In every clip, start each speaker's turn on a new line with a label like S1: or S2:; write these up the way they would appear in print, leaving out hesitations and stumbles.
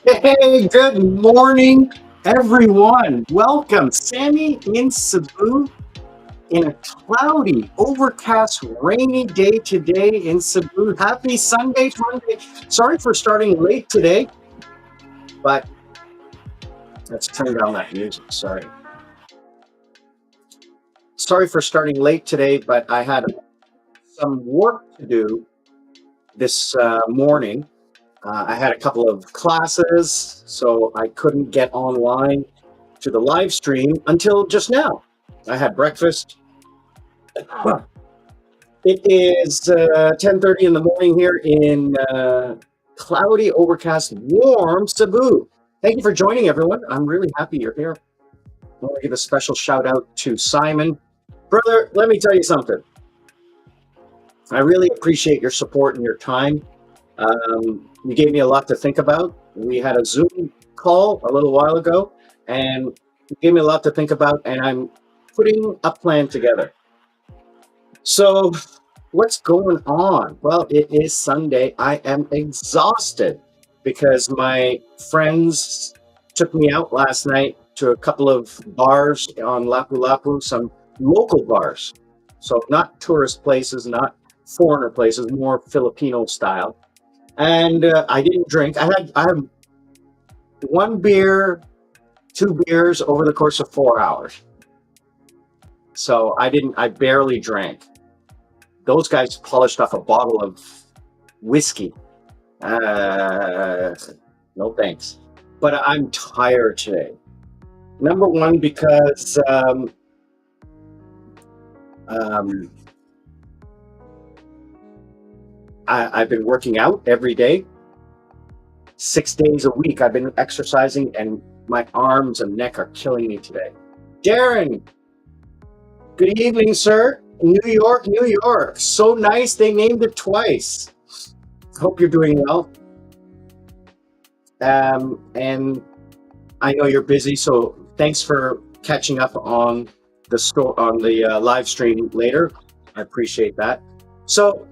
S1: Hey, good morning, everyone. Welcome. Sammy in Cebu in a cloudy, overcast, rainy day today in Cebu. Happy Sunday, Funday. Sorry for starting late today, but let's turn down that music. Sorry for starting late today, but I had some work to do this morning. I had a couple of classes, so I couldn't get online to the live stream until just now. I had breakfast. Huh. It is 10:30 in the morning here in cloudy, overcast, warm Cebu. Thank you for joining, everyone. I'm really happy you're here. I want to give a special shout out to Simon. Brother, let me tell you something. I really appreciate your support and your time. You gave me a lot to think about. We had a Zoom call a little while ago, and you gave me a lot to think about, and I'm putting a plan together. So, what's going on? Well, it is Sunday. I am exhausted because my friends took me out last night to a couple of bars on Lapu-Lapu, some local bars. So, not tourist places, not foreigner places, more Filipino style. And I didn't drink. I had one beer 2 beers over the course of 4 hours. So I barely drank. Those guys polished off a bottle of whiskey. No thanks. But I'm tired today. Number one, because I've been working out every day. 6 days a week I've been exercising, and my arms and neck are killing me today. Darren, good evening, sir. New York, New York. So nice they named it twice. Hope you're doing well. And I know you're busy, so thanks for catching up on the live stream later. I appreciate that. So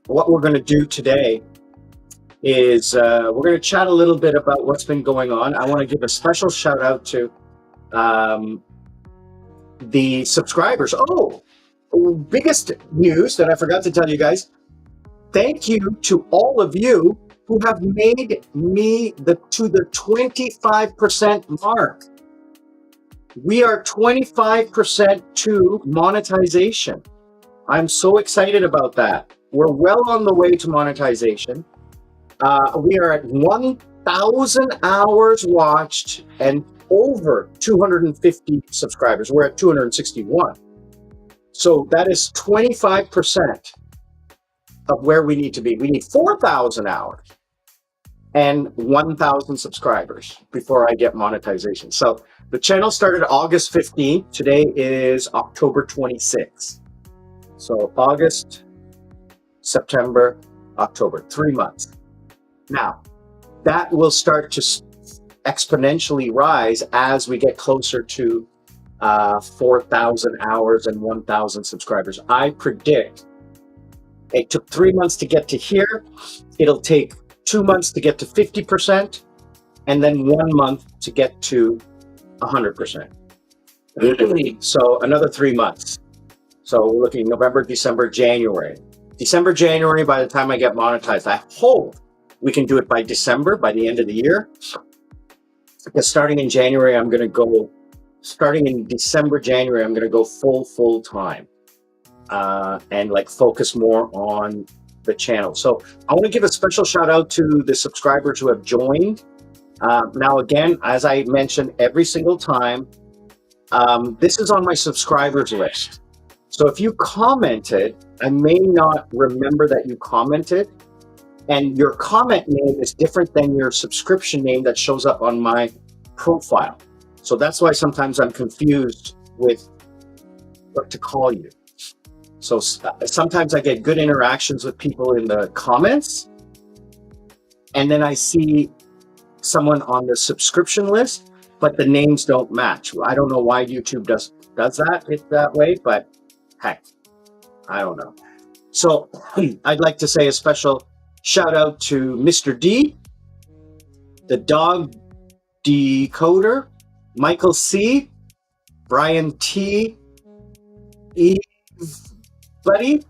S1: what we're going to do today is we're going to chat a little bit about what's been going on. I want to give a special shout out to the subscribers. Oh, biggest news that I forgot to tell you guys. Thank you to all of you who have made me to the 25% mark. We are 25% to monetization. I'm so excited about that. We're well on the way to monetization. We are at 1,000 hours watched and over 250 subscribers. We're at 261. So that is 25% of where we need to be. We need 4,000 hours and 1,000 subscribers before I get monetization. So the channel started August 15th. Today is October 26th. So August, September, October, 3 months. Now, that will start to exponentially rise as we get closer to 4,000 hours and 1,000 subscribers. I predict it took 3 months to get to here. It'll take 2 months to get to 50%, and then 1 month to get to 100%. So another 3 months. So we're looking November, December, January. December, January, by the time I get monetized, I hope we can do it by December, by the end of the year. Because starting in January, starting in December, January, I'm going to go full time and like focus more on the channel. So I want to give a special shout out to the subscribers who have joined. Now, again, as I mentioned every single time, this is on my subscribers list. So if you commented, I may not remember that you commented, and your comment name is different than your subscription name that shows up on my profile. So that's why sometimes I'm confused with what to call you. So sometimes I get good interactions with people in the comments, and then I see someone on the subscription list, but the names don't match. I don't know why YouTube does that way, but heck, I don't know. So I'd like to say a special shout out to Mr. D, the Dog Decoder, Michael C, Brian T, Eve Buddy,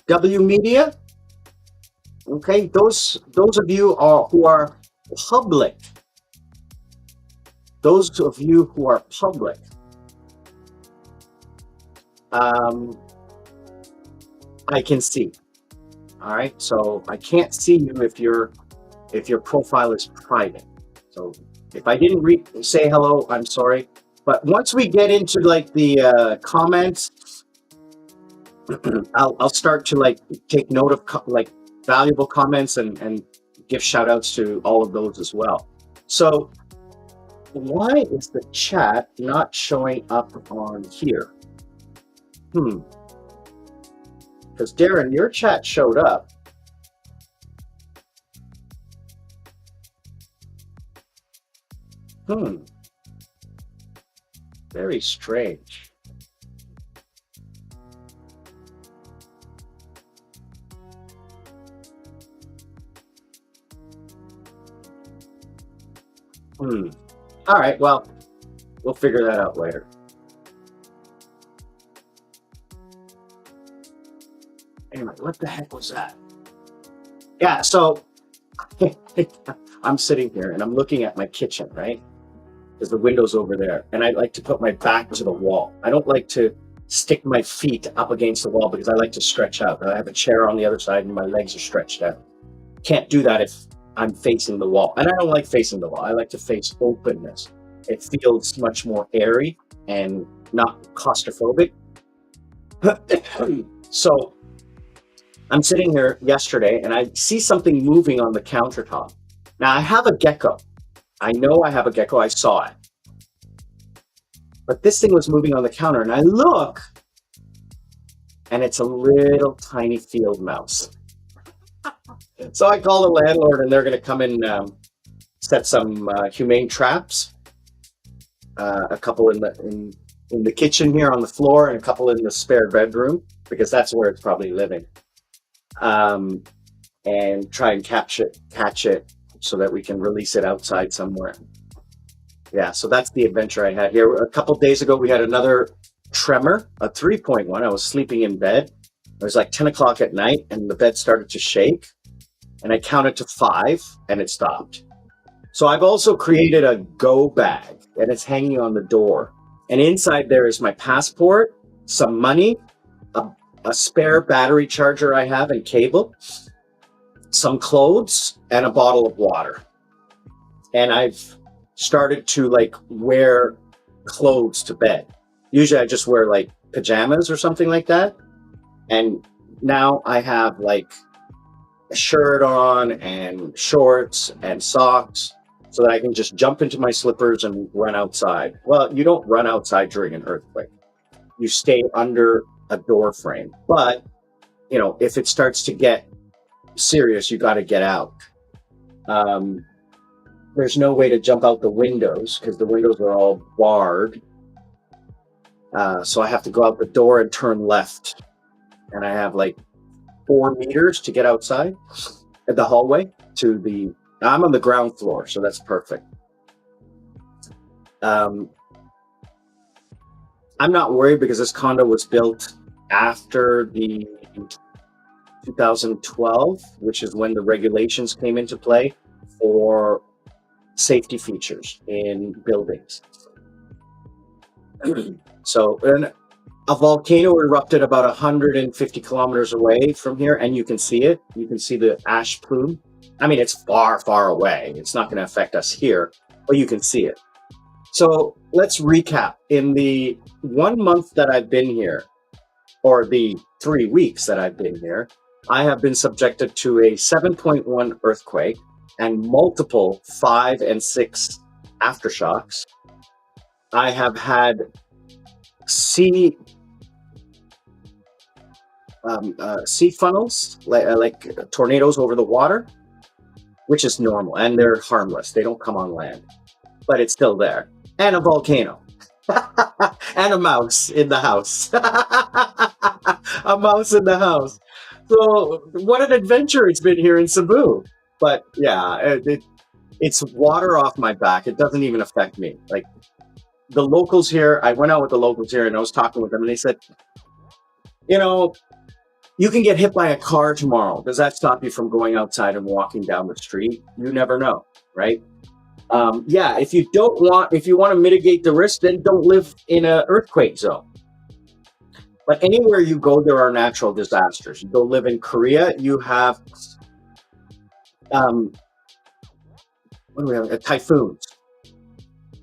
S1: W Media. Okay, those of you who are public, I can see. All right, so I can't see you if your profile is private. So if I didn't say hello, I'm sorry. But once we get into like the comments, I'll start to like take note of like valuable comments and give shout outs to all of those as well. So why is the chat not showing up on here? Because Darren, your chat showed up. Very strange. All right, well, we'll figure that out later. Anyway, what the heck was that? Yeah, so I'm sitting here and I'm looking at my kitchen, right? Because the window's over there. And I like to put my back to the wall. I don't like to stick my feet up against the wall because I like to stretch out. I have a chair on the other side and my legs are stretched out. Can't do that if I'm facing the wall. And I don't like facing the wall. I like to face openness. It feels much more airy and not claustrophobic. So I'm sitting here yesterday and I see something moving on the countertop. Now I have a gecko. I know I have a gecko. I saw it. But this thing was moving on the counter and I look and it's a little tiny field mouse. So I call the landlord and they're going to come and set some humane traps. A couple in the kitchen here on the floor and a couple in the spare bedroom because that's where it's probably living. And try and catch it so that we can release it outside somewhere. Yeah, so that's the adventure I had here. A couple days ago, we had another tremor, a 3.1. I was sleeping in bed. It was like 10 o'clock at night and the bed started to shake. And I counted to 5 and it stopped. So I've also created a go bag and it's hanging on the door. And inside there is my passport, some money, a spare battery charger I have and cable, some clothes, and a bottle of water. And I've started to like wear clothes to bed. Usually I just wear like pajamas or something like that. And now I have like a shirt on and shorts and socks so that I can just jump into my slippers and run outside. Well, you don't run outside during an earthquake. You stay under a door frame. But, you know, if it starts to get serious, you got to get out. There's no way to jump out the windows because the windows are all barred. So I have to go out the door and turn left. And I have like 4 meters to get outside at the hallway I'm on the ground floor, so that's perfect. I'm not worried because this condo was built after the 2012, which is when the regulations came into play for safety features in buildings. So, and a volcano erupted about 150 kilometers away from here, and you can see it. You can see the ash plume. I mean, it's far, far away. It's not going to affect us here, but you can see it. So let's recap. In the 1 month that I've been here, or the 3 weeks that I've been here, I have been subjected to a 7.1 earthquake and multiple 5 and 6 aftershocks. I have had sea funnels, like tornadoes over the water, which is normal, and they're harmless. They don't come on land, but it's still there. And a volcano. And a mouse in the house. A mouse in the house. So what an adventure it's been here in Cebu. But yeah, it's water off my back. It doesn't even affect me. Like the locals here, I went out with the locals here and I was talking with them and they said, you know, you can get hit by a car tomorrow. Does that stop you from going outside and walking down the street? You never know, right? Yeah, if you want to mitigate the risk, then don't live in an earthquake zone. But anywhere you go, there are natural disasters. You go live in Korea, you have typhoons.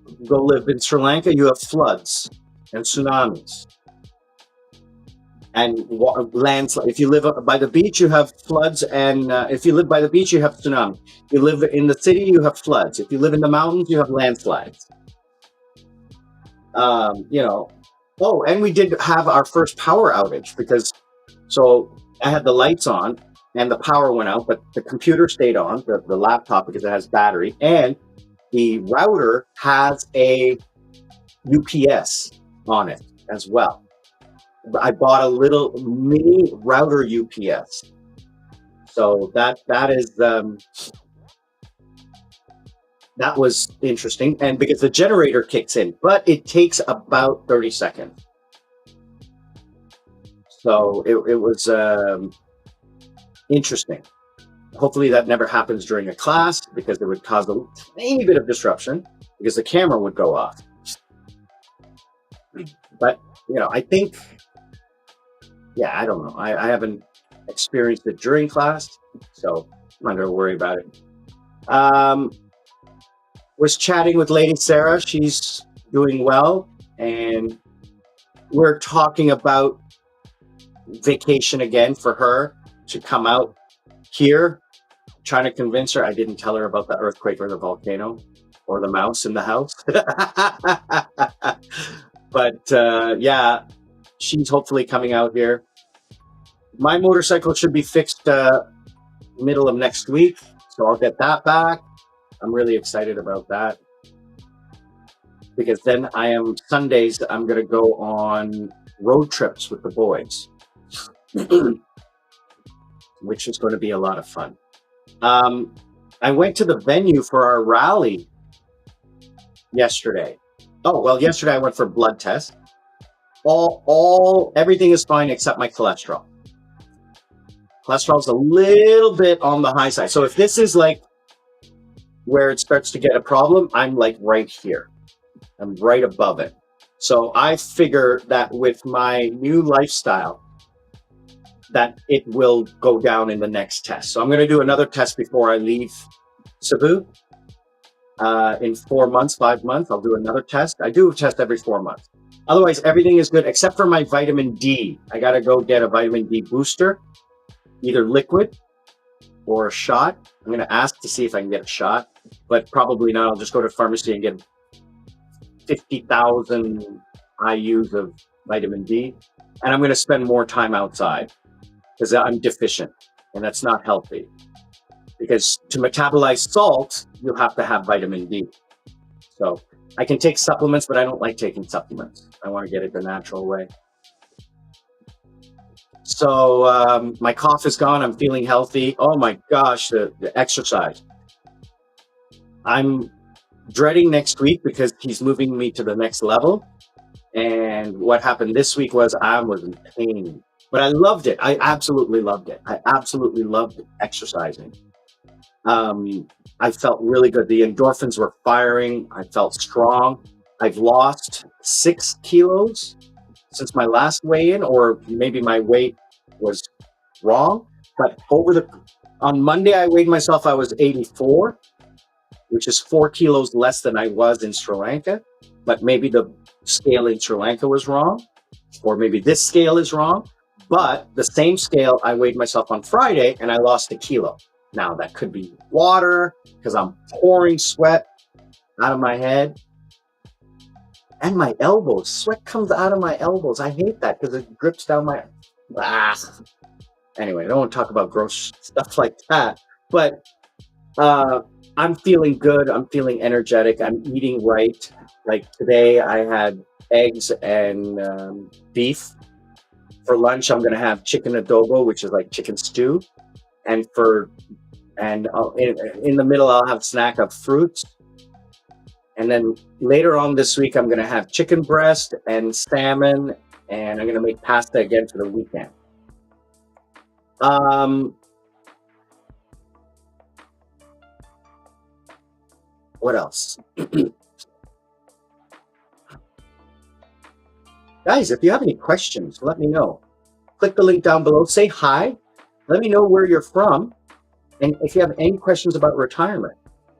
S1: You go live in Sri Lanka, you have floods and tsunamis. And landslides. If you live by the beach, you have floods, and if you live by the beach, you have tsunami. If you live in the city, you have floods. If you live in the mountains, you have landslides. Oh, and we did have our first power outage so I had the lights on and the power went out, but the computer stayed on, the laptop, because it has battery, and the router has a UPS on it as well. I bought a little mini router UPS. So that was interesting. And because the generator kicks in, but it takes about 30 seconds. So it was interesting. Hopefully that never happens during a class, because it would cause a tiny bit of disruption because the camera would go off. But, I think, yeah, I don't know. I haven't experienced it during class, so I'm not going to worry about it. Was chatting with Lady Sarah. She's doing well, and we're talking about vacation again for her to come out here. Trying to convince her. I didn't tell her about the earthquake or the volcano or the mouse in the house. But yeah, she's hopefully coming out here. My motorcycle should be fixed middle of next week, so I'll get that back. I'm really excited about that, because then Sundays, I'm going to go on road trips with the boys, which is going to be a lot of fun. I went to the venue for our rally yesterday. Oh, well, yesterday I went for blood test. Everything is fine except my cholesterol. Cholesterol is a little bit on the high side. So if this is like where it starts to get a problem, I'm like right here. I'm right above it. So I figure that with my new lifestyle, that it will go down in the next test. So I'm going to do another test before I leave Cebu. In 4 months, 5 months, I'll do another test. I do a test every 4 months. Otherwise, everything is good except for my vitamin D. I got to go get a vitamin D booster, either liquid or a shot. I'm going to ask to see if I can get a shot, but probably not. I'll just go to pharmacy and get 50,000 IUs of vitamin D. And I'm going to spend more time outside because I'm deficient, and that's not healthy. Because to metabolize salt, you have to have vitamin D. So I can take supplements, but I don't like taking supplements. I want to get it the natural way. So my cough is gone. I'm feeling healthy. Oh my gosh, the exercise. I'm dreading next week because he's moving me to the next level. And what happened this week was I was in pain. But I loved it. I absolutely loved it. I absolutely loved exercising. I felt really good. The endorphins were firing. I felt strong. I've lost 6 kilos since my last weigh-in, or maybe my weight was wrong. But on Monday, I weighed myself. I was 84, which is 4 kilos less than I was in Sri Lanka. But maybe the scale in Sri Lanka was wrong, or maybe this scale is wrong. But the same scale, I weighed myself on Friday, and I lost 1 kilo. Now, that could be water, because I'm pouring sweat out of my head. And my elbows. Sweat comes out of my elbows. I hate that because it drips down my... Anyway, I don't want to talk about gross stuff like that. But I'm feeling good. I'm feeling energetic. I'm eating right. Like today, I had eggs and beef. For lunch, I'm going to have chicken adobo, which is like chicken stew. And in the middle, I'll have a snack of fruits. And then later on this week, I'm going to have chicken breast and salmon, and I'm going to make pasta again for the weekend. What else? Guys, if you have any questions, let me know. Click the link down below. Say hi. Let me know where you're from. And if you have any questions about retirement,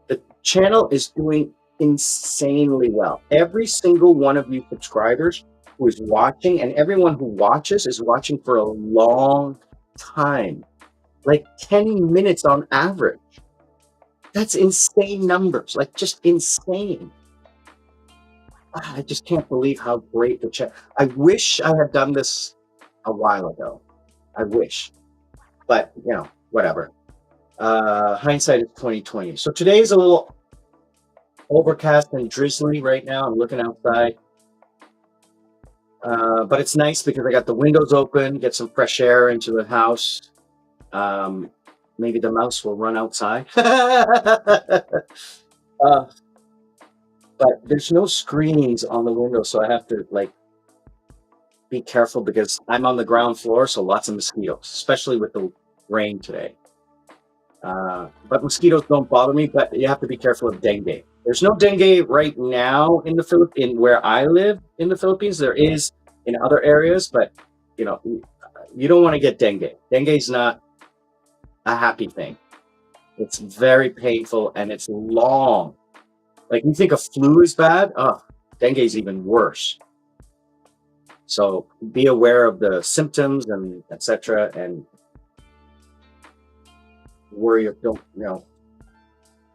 S1: the channel is doing insanely well. Every single one of you subscribers who is watching, and everyone who watches is watching for a long time, like 10 minutes on average. That's insane numbers, like just insane. I just can't believe how great the chat. I wish I had done this a while ago. I wish, but whatever. Hindsight is 2020. So today is a little overcast and drizzly right now. I'm looking outside, but it's nice because I got the windows open, get some fresh air into the house. Maybe the mouse will run outside. But there's no screens on the window, so I have to be careful because I'm on the ground floor, so lots of mosquitoes, especially with the rain today. But mosquitoes don't bother me, but you have to be careful of dengue. There's no dengue right now in the Philippines, where I live in the Philippines. There is in other areas, but you know, you don't want to get dengue. Dengue is not a happy thing. It's very painful and it's long. Like you think a flu is bad, oh, dengue is even worse. So be aware of the symptoms and etc. And worry, don't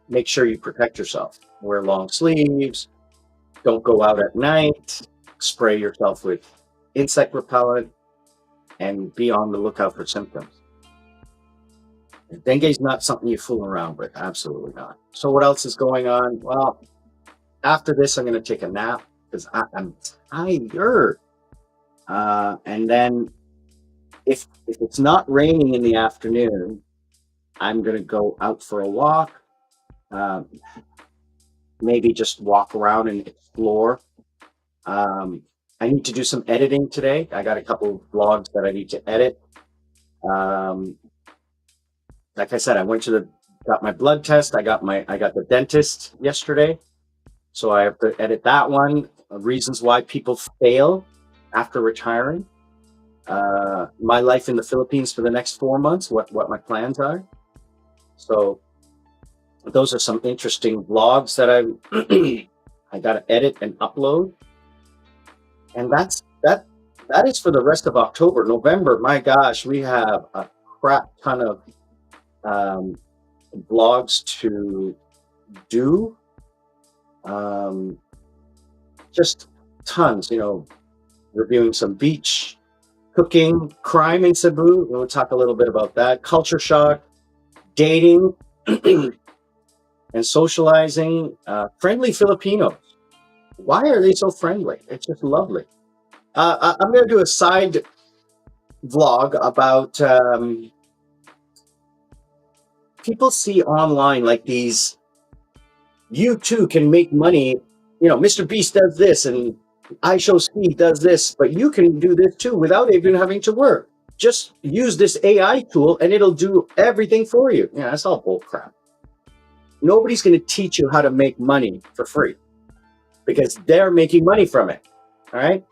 S1: make sure you protect yourself. Wear long sleeves. Don't go out at night. Spray yourself with insect repellent and be on the lookout for symptoms. Dengue is not something you fool around with. Absolutely not. So what else is going on? Well, after this, I'm going to take a nap because I'm tired. And then if it's not raining in the afternoon, I'm going to go out for a walk. Um, Maybe just walk around and explore. Um, I need to do some editing today. I got a couple of vlogs that I need to edit. Um, like I said, I went to got my blood test. I got the dentist yesterday, so I have to edit that one. Reasons why people fail after retiring. My life in the Philippines for the next 4 months. What my plans are. So those are some interesting vlogs that I got to edit and upload. And that is for the rest of October. November, my gosh, we have a crap ton of um, vlogs to do. Um, just tons, reviewing some beach, cooking, crime in Cebu. We'll talk a little bit about that. Culture shock, dating, and socializing. Friendly Filipinos. Why are they so friendly? It's just lovely. I'm going to do a side vlog about people see online like these. You too can make money. Mr. Beast does this, and I Show Steve does this, but you can do this too without even having to work. Just use this AI tool, and it'll do everything for you. Yeah, that's all bull crap. Nobody's going to teach you how to make money for free because they're making money from it. All right.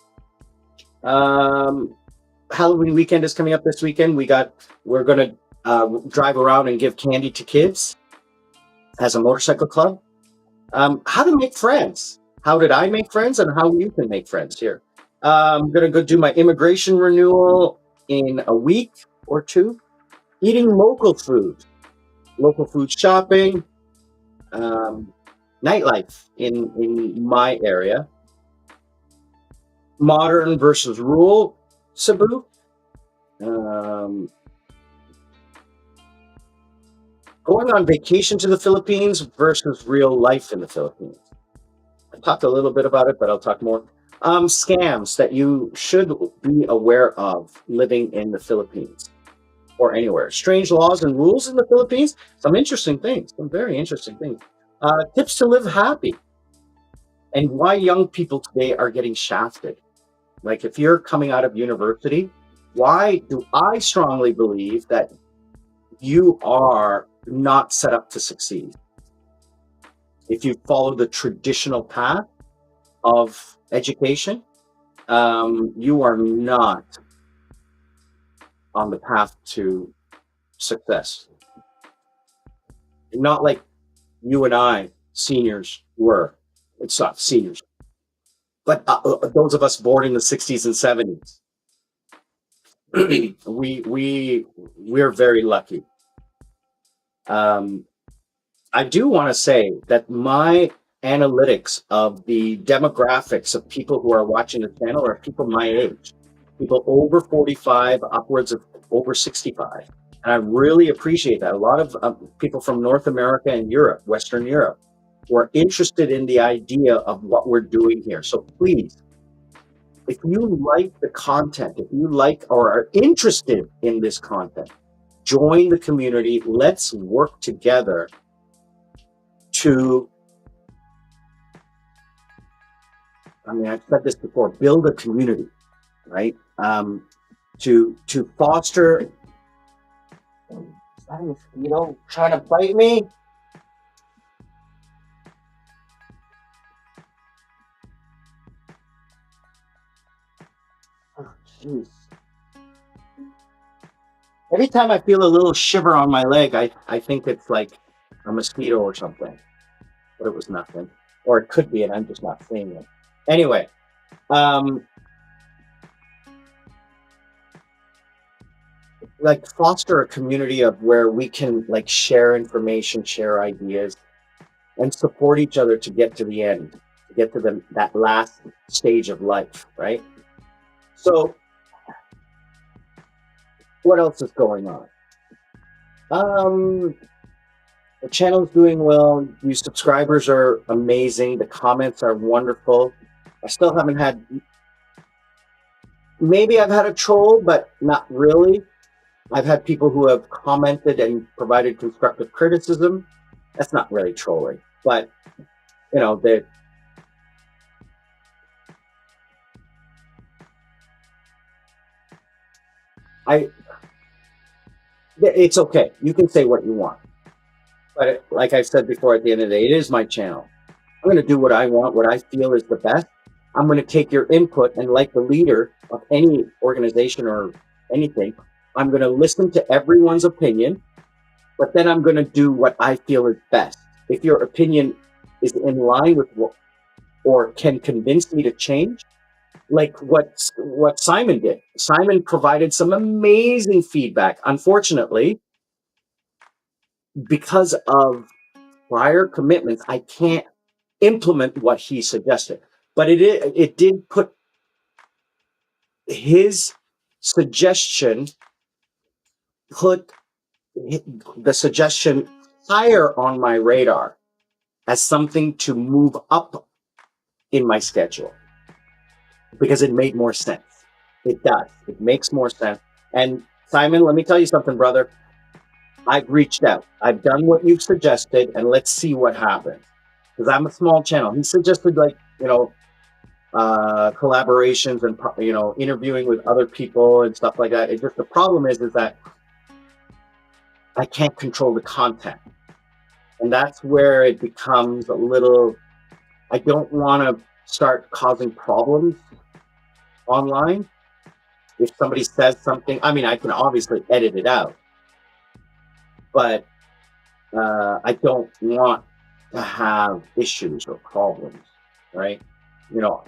S1: Halloween weekend is coming up this weekend. We're going to drive around and give candy to kids as a motorcycle club. How to make friends. How did I make friends and how you can make friends here. I'm going to go do my immigration renewal in a week or two. Eating local food shopping, nightlife in my area. Modern versus rural Cebu. Going on vacation to the Philippines versus real life in the Philippines. I talked a little bit about it, but I'll talk more. Scams that you should be aware of living in the Philippines or anywhere. Strange laws and rules in the Philippines. Some interesting things, some very interesting things. Tips to live happy. And why young people today are getting shafted. Like if you're coming out of university, why do I strongly believe that you are not set up to succeed? If you follow the traditional path of education, you are not on the path to success. Not like you and I, seniors, were. It's not seniors, but those of us born in the 60s and 70s. We're very lucky. Um, I do want to say that my analytics of the demographics of people who are watching the channel are people my age, people over 45, upwards of over 65. And I really appreciate that. A lot of people from North America and Europe, Western Europe, who are interested in the idea of what we're doing here. So please, if you like the content, if you like or are interested in this content, join the community. Let's work together to, I've said this before, build a community, right? To foster That mosquito trying to bite me. Oh, jeez. Every time I feel a little shiver on my leg, I think it's like a mosquito or something, but it was nothing. Or it could be, and I'm just not seeing it. Anyway, um, like foster a community of where we can like share information, share ideas, and support each other to get to the end, to get to that last stage of life, right? So, what else is going on? Um, the channel's doing well. You subscribers are amazing. The comments are wonderful. I still haven't had, maybe I've had a troll, but not really. I've had people who have commented and provided constructive criticism. That's not really trolling, but you know, they, I, it's okay. You can say what you want, but like I said before, at the end of the day, it is my channel. I'm going to do what I want, what I feel is the best. I'm going to take your input, and like the leader of any organization or anything, I'm going to listen to everyone's opinion, but then I'm going to do what I feel is best. If your opinion is in line with what, or can convince me to change, like what Simon did. Simon provided some amazing feedback. Unfortunately, because of prior commitments, I can't implement what he suggested. But it did put his suggestion put the suggestion higher on my radar as something to move up in my schedule because it made more sense. It does. It makes more sense. And Simon, let me tell you something, brother. I've reached out. I've done what you've suggested, and let's see what happens. Because I'm a small channel. He suggested, like, collaborations and interviewing with other people and stuff like that. It just, the problem is that I can't control the content, and that's where it becomes a little. I don't want to start causing problems online. If somebody says something, I mean, I can obviously edit it out, but I don't want to have issues or problems, right?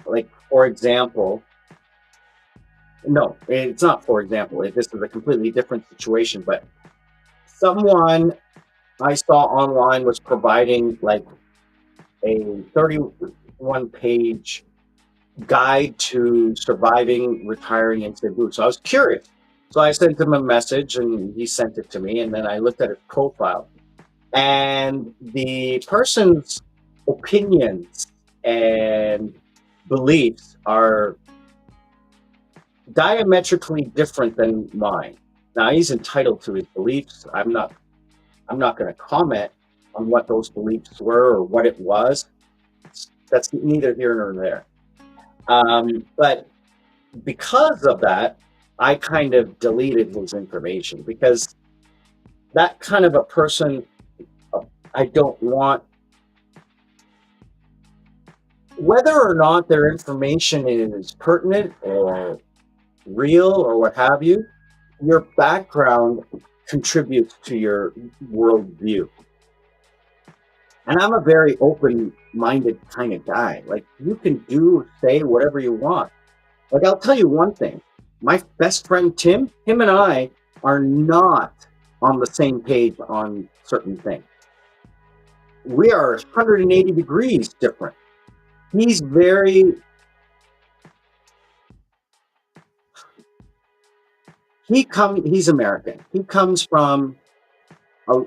S1: Like, for example, no, it's not for example. This is a completely different situation, but someone I saw online was providing like a 31-page guide to surviving retiring in Cebu. So I was curious. So I sent him a message and he sent it to me. And then I looked at his profile, and the person's opinions and beliefs are diametrically different than mine. Now he's entitled to his beliefs. I'm not going to comment on what those beliefs were or what it was. That's neither here nor there. But because of that, I kind of deleted his information because that kind of a person, I don't want, whether or not their information is pertinent or real or what have you, your background contributes to your worldview. And I'm a very open-minded kind of guy. Like, you can say whatever you want. Like, I'll tell you one thing. My best friend, Tim, him and I are not on the same page on certain things. We are 180 degrees different. He's he's American. He comes from a,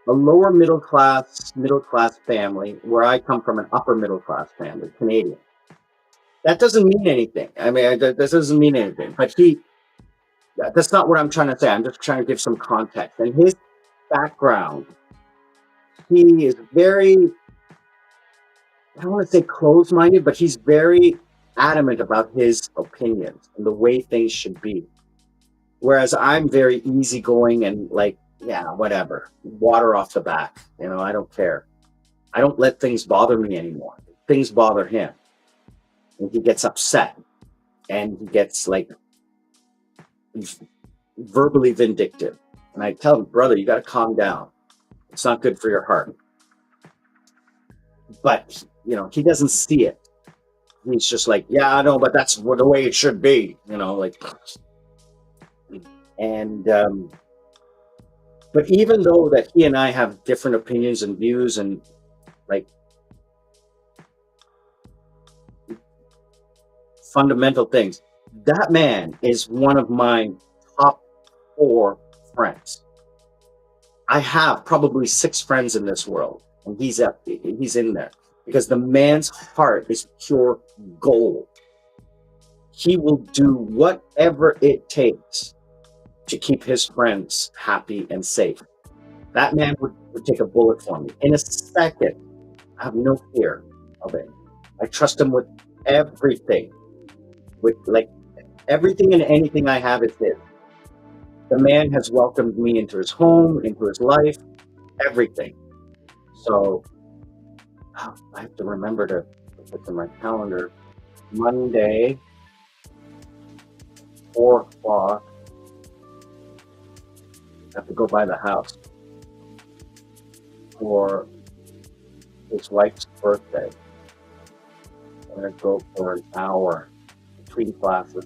S1: a lower middle class family, where I come from an upper middle class family, Canadian. That doesn't mean anything. I mean, that doesn't mean anything. But that's not what I'm trying to say. I'm just trying to give some context. And his background, he is very, I don't want to say closed minded, but he's very adamant about his opinions and the way things should be. Whereas I'm very easygoing and like yeah, whatever. Water off the back. I don't care. I don't let things bother me anymore. Things bother him, and he gets upset, and he gets like verbally vindictive. And I tell him, brother, you got to calm down. It's not good for your heart. But he doesn't see it. He's just like, yeah, I know, but that's the way it should be. Like, and but even though that he and I have different opinions and views and like fundamental things, that man is one of my top four friends. I have probably six friends in this world, and he's in there because the man's heart is pure gold. He will do whatever it takes to keep his friends happy and safe. That man would take a bullet for me in a second. I have no fear of it. I trust him with everything. With like everything and anything I have is his. The man has welcomed me into his home, into his life, everything. So I have to remember to put in my calendar. Monday, 4 o'clock. I have to go by the house for his wife's birthday. I'm gonna go for an hour between classes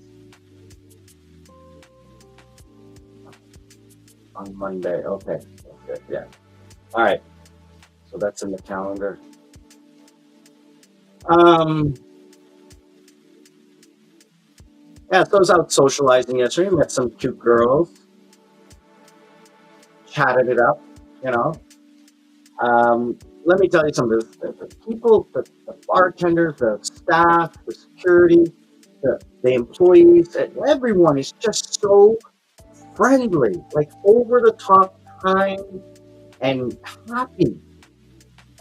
S1: on Monday. Okay, yeah. All right, so that's in the calendar. Yeah, so I was out socializing yesterday. Met some cute girls, chatted it up. You know, Let me tell you something. The people, the bartenders, the staff, the security, the employees, everyone is just so friendly, like over the top, kind, and happy.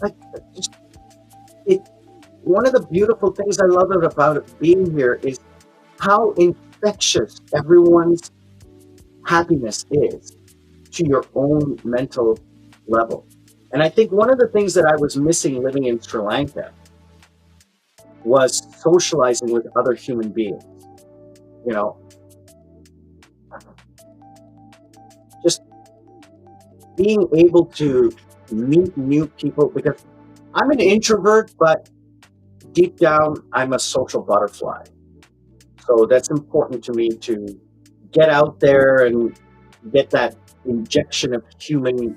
S1: Like just it. One of the beautiful things I love about it being here is how infectious everyone's happiness is to your own mental level. And I think one of the things that I was missing living in Sri Lanka was socializing with other human beings. You know, just being able to meet new people because I'm an introvert, but deep down, I'm a social butterfly. So that's important to me to get out there and get that injection of human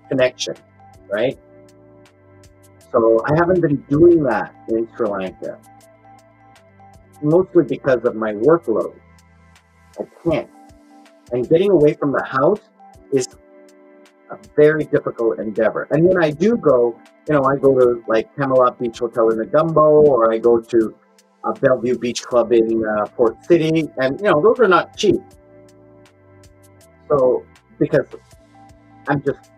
S1: connection, right? So I haven't been doing that in Sri Lanka, mostly because of my workload. I can't. And getting away from the house is a very difficult endeavor. And when I do go, I go to like Camelot Beach Hotel in Negumbo, or I go to Bellevue Beach Club in Port City, and those are not cheap. So because I'm just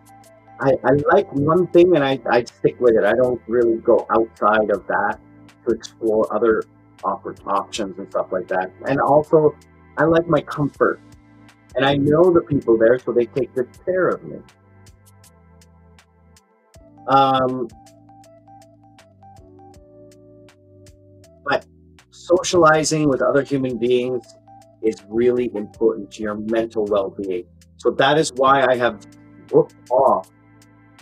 S1: I like one thing and I stick with it. I don't really go outside of that to explore other options and stuff like that. And also, I like my comfort. And I know the people there, so they take good care of me. Um, but socializing with other human beings is really important to your mental well-being. So that is why I have booked off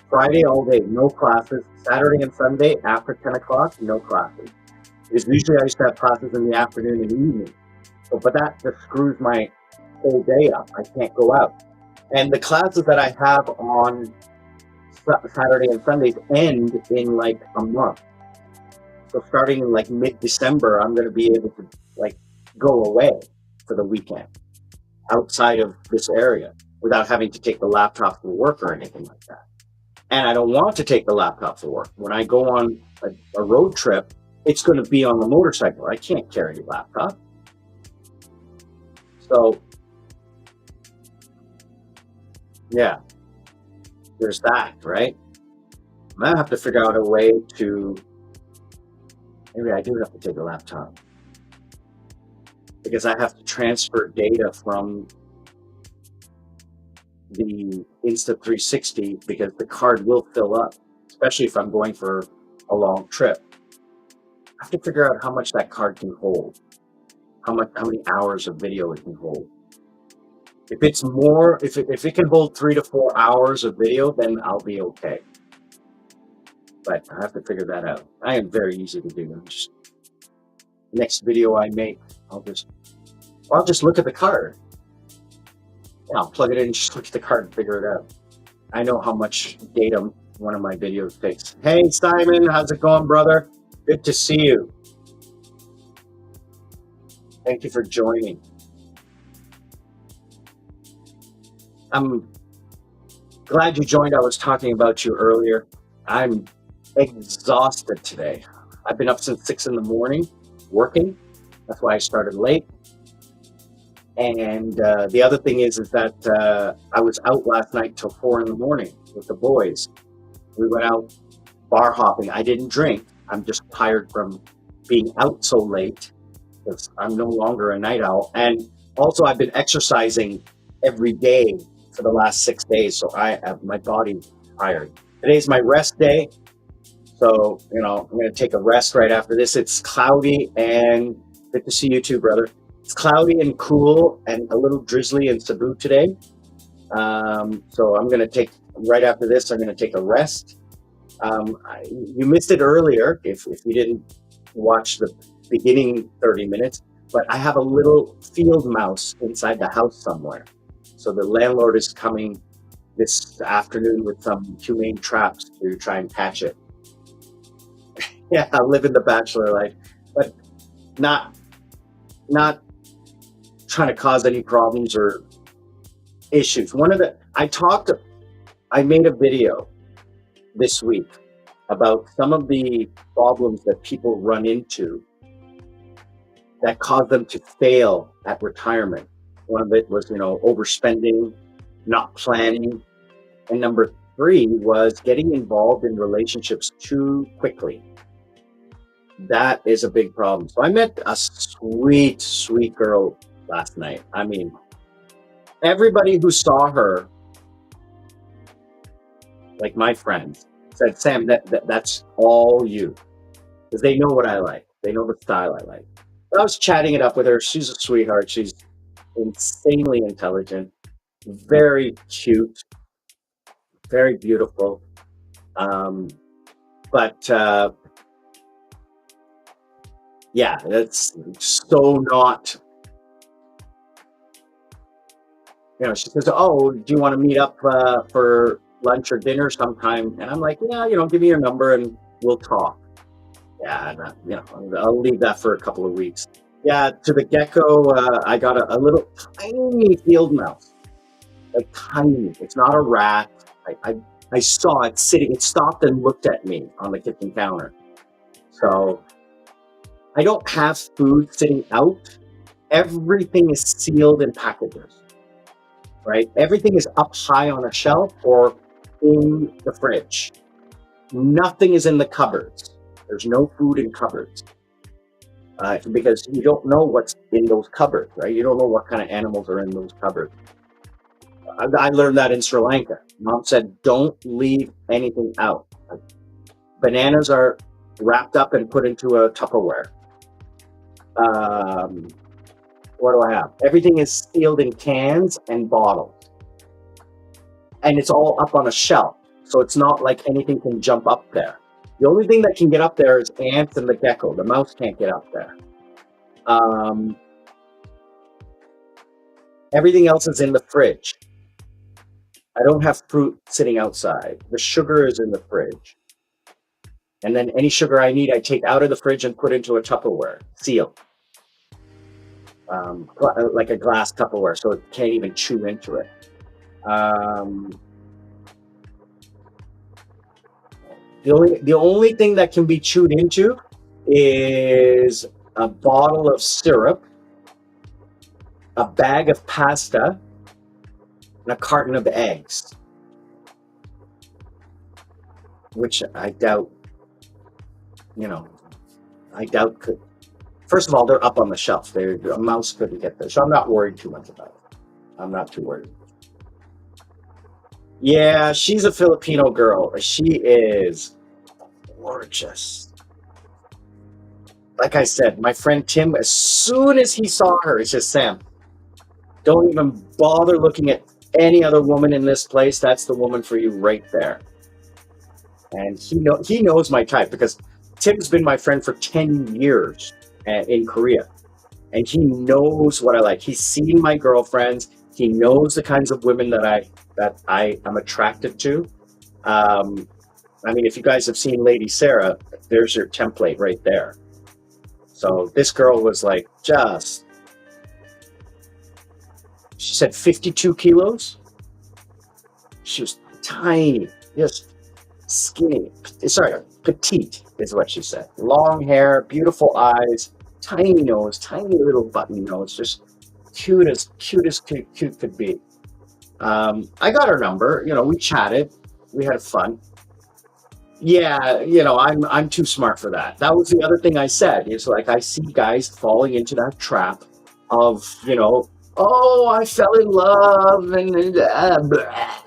S1: Friday all day, no classes. Saturday and Sunday after 10 o'clock, no classes. Because usually I used to have classes in the afternoon and evening. But that just screws my whole day up. I can't go out. And the classes that I have on Saturday and Sundays end in like a month. So starting in like mid-December, I'm going to be able to like go away for the weekend outside of this area without having to take the laptop for work or anything like that. And I don't want to take the laptop for work. When I go on a road trip, it's going to be on the motorcycle. I can't carry a laptop. So, yeah, there's that, right? I'm going to have to figure out a way to, maybe I do have to take a laptop because I have to transfer data from the Insta 360 because the card will fill up, especially if I'm going for a long trip. I have to figure out how much that card can hold, how many hours of video it can hold. If it's more, if it can hold 3 to 4 hours of video, then I'll be okay. But I have to figure that out. I am very easy to do. Just, next video I make, I'll just look at the card. Yeah, I'll plug it in, just look at the card and figure it out. I know how much data one of my videos takes. Hey Simon, how's it going, brother? Good to see you. Thank you for joining. I'm glad you joined. I was talking about you earlier. I'm exhausted today. I've been up since 6 in the morning working. That's why I started late. And the other thing is that I was out last night till 4 in the morning with the boys. We went out bar hopping. I didn't drink. I'm just tired from being out so late because I'm no longer a night owl. And also I've been exercising every day for the last 6 days. So I have my body tired. Today's my rest day. So, I'm going to take a rest right after this. It's cloudy and good to see you too, brother. It's cloudy and cool and a little drizzly in Cebu today. So I'm going to take, right after this, I'm going to take a rest. You missed it earlier if you didn't watch the beginning 30 minutes, but I have a little field mouse inside the house somewhere. So the landlord is coming this afternoon with some humane traps to try and catch it. Yeah, I live in the bachelor life, but not trying to cause any problems or issues. I made a video this week about some of the problems that people run into that cause them to fail at retirement. One of it was, overspending, not planning. And number 3 was getting involved in relationships too quickly. That is a big problem. So I met a sweet, sweet girl last night. I mean, everybody who saw her, like my friends, said, Sam, that's all you. Because they know what I like. They know the style I like. But I was chatting it up with her. She's a sweetheart. She's insanely intelligent, very cute, very beautiful. But yeah, that's so not. She says, "Oh, do you want to meet up for lunch or dinner sometime?" And I'm like, "Yeah, give me your number and we'll talk." Yeah, and, I'll leave that for a couple of weeks. Yeah, to the gecko, I got a little tiny field mouse, like tiny. It's not a rat. I saw it sitting. It stopped and looked at me on the kitchen counter. So I don't have food sitting out. Everything is sealed in packages, right? Everything is up high on a shelf or in the fridge. Nothing is in the cupboards. There's no food in cupboards because you don't know what's in those cupboards, right? You don't know what kind of animals are in those cupboards. I learned that in Sri Lanka. Mom said, don't leave anything out. Bananas are wrapped up and put into a Tupperware. What do I have? Everything is sealed in cans and bottles. And it's all up on a shelf. So it's not like anything can jump up there. The only thing that can get up there is ants and the gecko. The mouse can't get up there. Everything else is in the fridge. I don't have fruit sitting outside. The sugar is in the fridge. And then any sugar I need, I take out of the fridge and put into a Tupperware, sealed. Like a glass Tupperware, so it can't even chew into it. The only thing that can be chewed into is a bottle of syrup, a bag of pasta, and a carton of eggs, which I doubt, could. First of all, they're up on the shelf. A mouse couldn't get there, so I'm not worried too much about it. I'm not too worried. Yeah, she's a Filipino girl. She is gorgeous. Like I said, my friend Tim, as soon as he saw her, he says, Sam, don't even bother looking at any other woman in this place. That's the woman for you right there. And he knows my type because Tim's been my friend for 10 years in Korea. And he knows what I like. He's seen my girlfriends. He knows the kinds of women that I am attracted to. Um, I mean, if you guys have seen Lady Sarah, there's your template right there. So this girl was like just, she said 52 kilos. She was tiny, just skinny. Sorry, petite is what she said. Long hair, beautiful eyes, tiny nose, tiny little button nose, just cute could be. I got her number. We chatted. We had fun. Yeah, I'm too smart for that. That was the other thing I said. It's like I see guys falling into that trap of, oh, I fell in love and blah.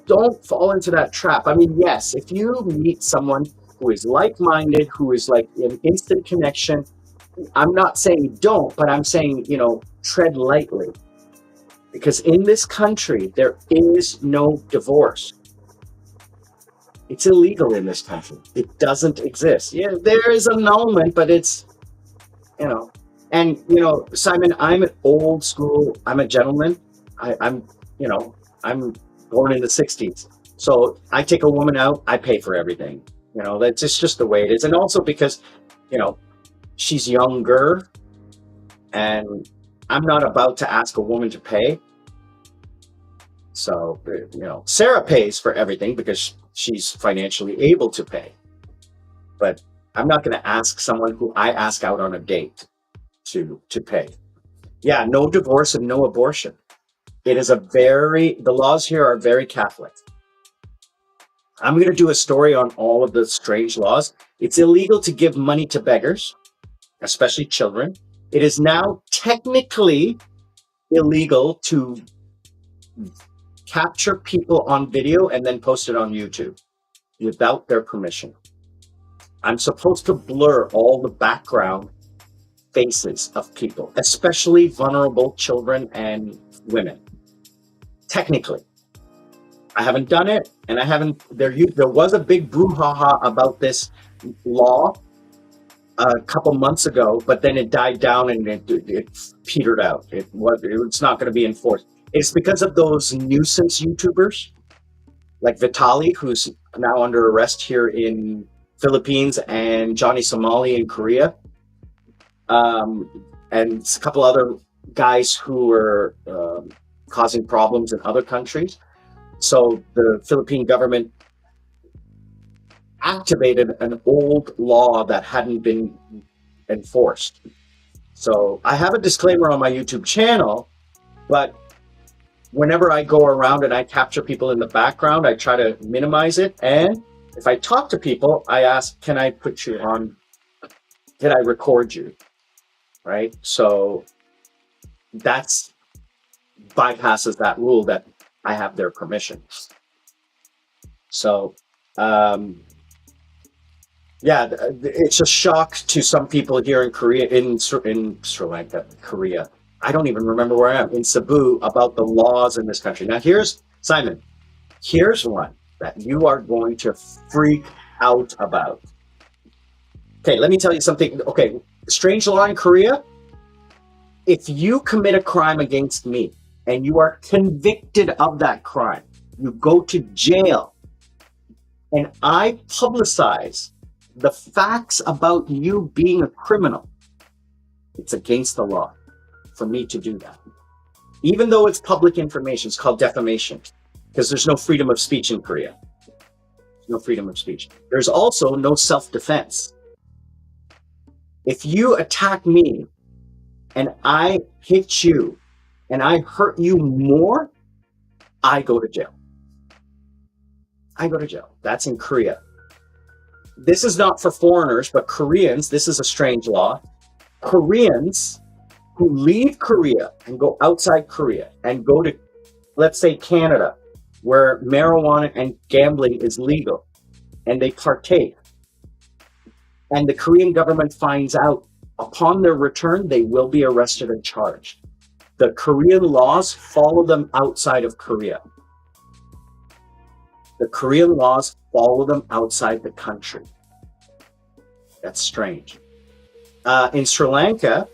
S1: Don't fall into that trap. I mean, yes, if you meet someone who is like-minded, who is like an instant connection, I'm not saying don't, but I'm saying, tread lightly. Because in this country, there is no divorce. It's illegal in this country. It doesn't exist. Yeah, there is annulment, but it's, you know, and, Simon, I'm an old school, I'm a gentleman. You know, I'm born in the 60s. So I take a woman out, I pay for everything. That's just the way it is. And also because, you know, she's younger and I'm not about to ask a woman to pay. So, Sarah pays for everything because she's financially able to pay. But I'm not going to ask someone who I ask out on a date to pay. Yeah, no divorce and no abortion. The laws here are very Catholic. I'm going to do a story on all of the strange laws. It's illegal to give money to beggars, especially children. It is now technically illegal to capture people on video and then post it on YouTube without their permission. I'm supposed to blur all the background faces of people, especially vulnerable children and women. Technically. I haven't done it, and there was a big brouhaha about this law a couple months ago, but then it died down and it petered out. It's not going to be enforced. It's because of those nuisance YouTubers like Vitali, who's now under arrest here in Philippines, and Johnny Somali in Korea, and a couple other guys who are causing problems in other countries. So the Philippine government activated an old law that hadn't been enforced. So I have a disclaimer on my YouTube channel, but whenever I go around and I capture people in the background, I try to minimize it. And if I talk to people, I ask, can I record you? Right? So that's bypasses that rule that I have their permission. So, it's a shock to some people here in Korea, in Sri Lanka, Korea. I don't even remember where I am, in Cebu, about the laws in this country. Now, Simon, here's one that you are going to freak out about. Okay, let me tell you something. Okay, strange law in Korea. If you commit a crime against me and you are convicted of that crime, you go to jail, and I publicize the facts about you being a criminal, it's against the law for me to do that. Even though it's public information, it's called defamation, because there's no freedom of speech in Korea. No freedom of speech. There's also no self-defense. If you attack me and I hit you and I hurt you more, I go to jail. I go to jail. That's in Korea. This is not for foreigners, but Koreans, this is a strange law. Koreans who leave Korea and go outside Korea and go to, let's say, Canada where marijuana and gambling is legal, and they partake. And the Korean government finds out, upon their return, they will be arrested and charged. The Korean laws follow them outside of Korea. The Korean laws follow them outside the country. That's strange. In Sri Lanka,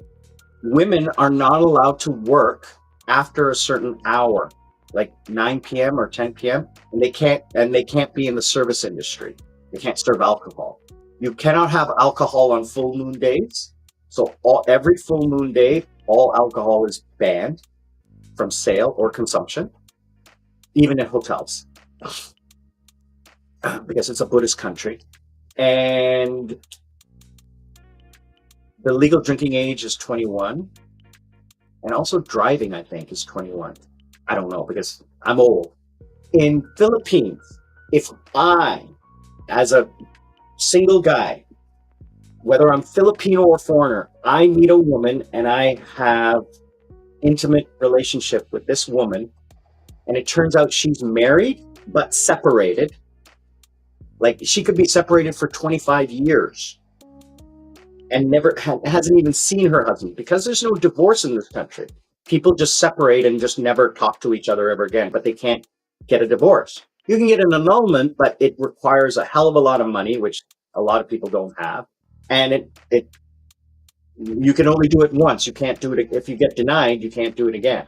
S1: women are not allowed to work after a certain hour, like 9 p.m. or 10 p.m., and they can't be in the service industry. They can't serve alcohol. You cannot have alcohol on full moon days. So every full moon day, all alcohol is banned from sale or consumption, even in hotels, because it's a Buddhist country. And the legal drinking age is 21. And also driving, I think, is 21. I don't know, because I'm old. In Philippines, if I, as a single guy, whether I'm Filipino or foreigner, I meet a woman and I have intimate relationship with this woman, and it turns out she's married but separated. Like, she could be separated for 25 years and hasn't even seen her husband, because there's no divorce in this country. People just separate and just never talk to each other ever again, but they can't get a divorce. You can get an annulment, but it requires a hell of a lot of money, which a lot of people don't have. And you can only do it once. You can't do it. If you get denied, you can't do it again.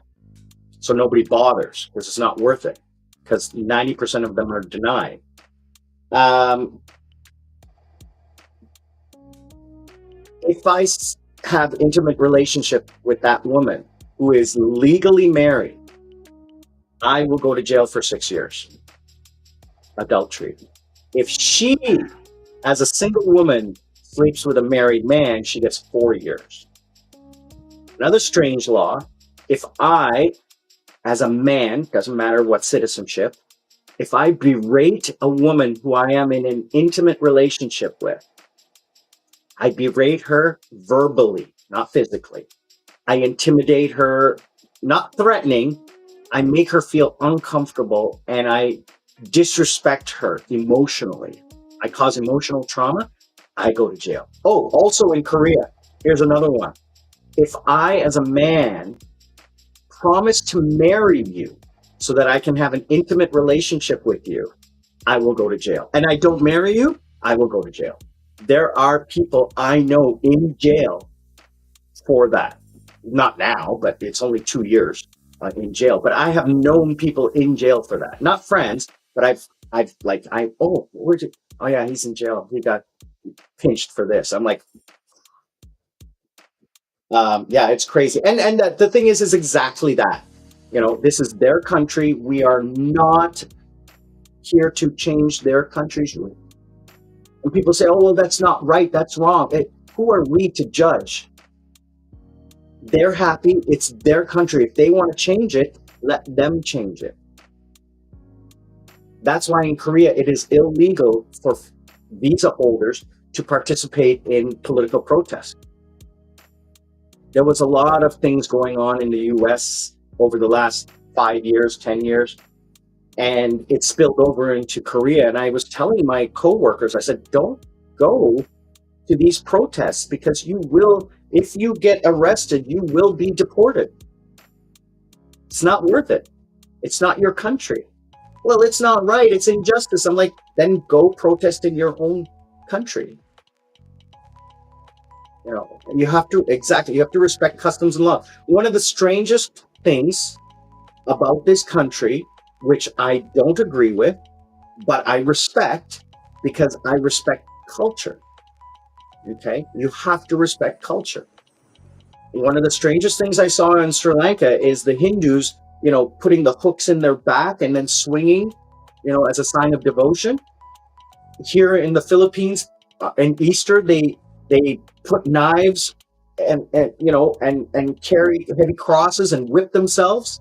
S1: So nobody bothers, because it's not worth it, because 90% of them are denied. If I have intimate relationship with that woman who is legally married, I will go to jail for 6 years. Adultery. If she, as a single woman, sleeps with a married man, she gets 4 years. Another strange law, if I, as a man, doesn't matter what citizenship, if I berate a woman who I am in an intimate relationship with, I berate her verbally, not physically. I intimidate her, not threatening. I make her feel uncomfortable, and I disrespect her emotionally. I cause emotional trauma. I go to jail. Oh, also in Korea, here's another one. If I, as a man, promise to marry you so that I can have an intimate relationship with you, I will go to jail. And I don't marry you, I will go to jail. There are people I know in jail for that. Not now, but it's only 2 years in jail. But I have known people in jail for that. Not friends, but where'd you? Oh yeah, he's in jail. He got pinched for this. I'm like, yeah, it's crazy. And the thing is exactly that. This is their country. We are not here to change their country's rules. And people say, oh, well, that's not right. That's wrong. Who are we to judge? They're happy. It's their country. If they want to change it, let them change it. That's why in Korea, it is illegal for visa holders to participate in political protests. There was a lot of things going on in the US over the last 5 years, 10 years, and it spilled over into Korea. And I was telling my coworkers, I said, don't go to these protests, because you will, if you get arrested, you will be deported. It's not worth it. It's not your country. Well, it's not right. It's injustice. I'm like, then go protest in your own country. You have to respect customs and law. One of the strangest things about this country, which I don't agree with, but I respect, because I respect culture. Okay? You have to respect culture. One of the strangest things I saw in Sri Lanka is the Hindus, putting the hooks in their back and then swinging, as a sign of devotion. Here in the Philippines, in Easter, they put knives and carry heavy crosses and whip themselves.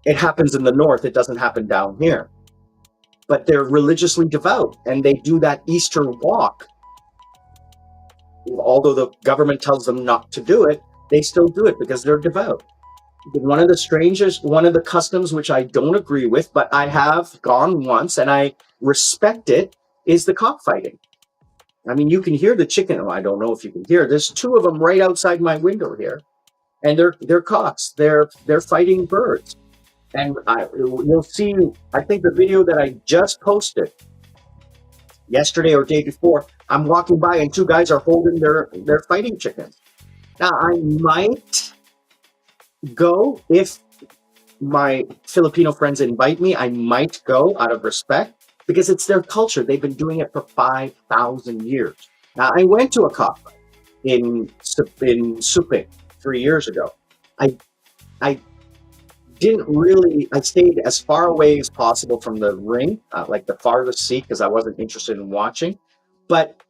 S1: It happens in the north. It doesn't happen down here. But they're religiously devout, and they do that Easter walk. Although the government tells them not to do it, they still do it because they're devout. one of the strangest, one of the customs which I don't agree with, but I have gone once and I respect it, is the cockfighting. I mean, you can hear the chicken. Oh, I don't know if you can hear. There's two of them right outside my window here, and they're cocks. They're fighting birds. And you'll see. I think the video that I just posted yesterday or day before, I'm walking by and two guys are holding their fighting chickens. Now I might go if my Filipino friends invite me. I might go out of respect because it's their culture. They've been doing it for 5,000 years. Now I went to a cockfight in Supik 3 years ago. I I didn't really. I stayed as far away as possible from the ring, like the farthest seat, because I wasn't interested in watching. But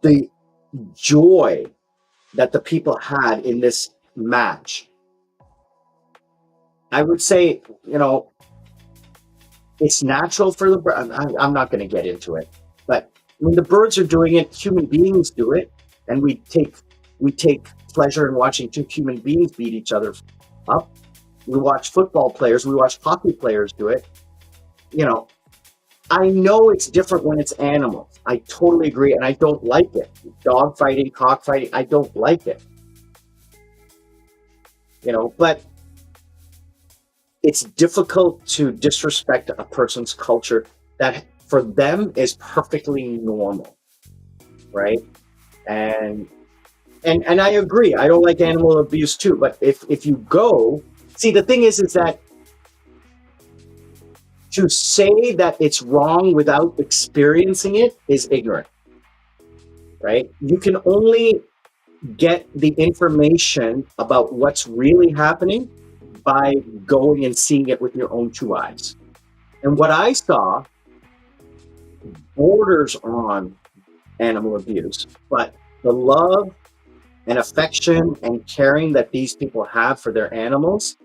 S1: the joy that the people had in this match, I would say, it's natural for the bird. I'm not going to get into it, but when the birds are doing it, human beings do it, and we take pleasure in watching two human beings beat each other up. We watch football players, we watch hockey players do it. You know, I know it's different when it's animals. I totally agree, and I don't like it. Dog fighting, cock fighting, I don't like it. But it's difficult to disrespect a person's culture that for them is perfectly normal, right? And and I agree. I don't like animal abuse too. But if you go, see, the thing is that to say that it's wrong without experiencing it is ignorant, right? You can only get the information about what's really happening by going and seeing it with your own two eyes. And what I saw borders on animal abuse, but the love and affection and caring that these people have for their animals,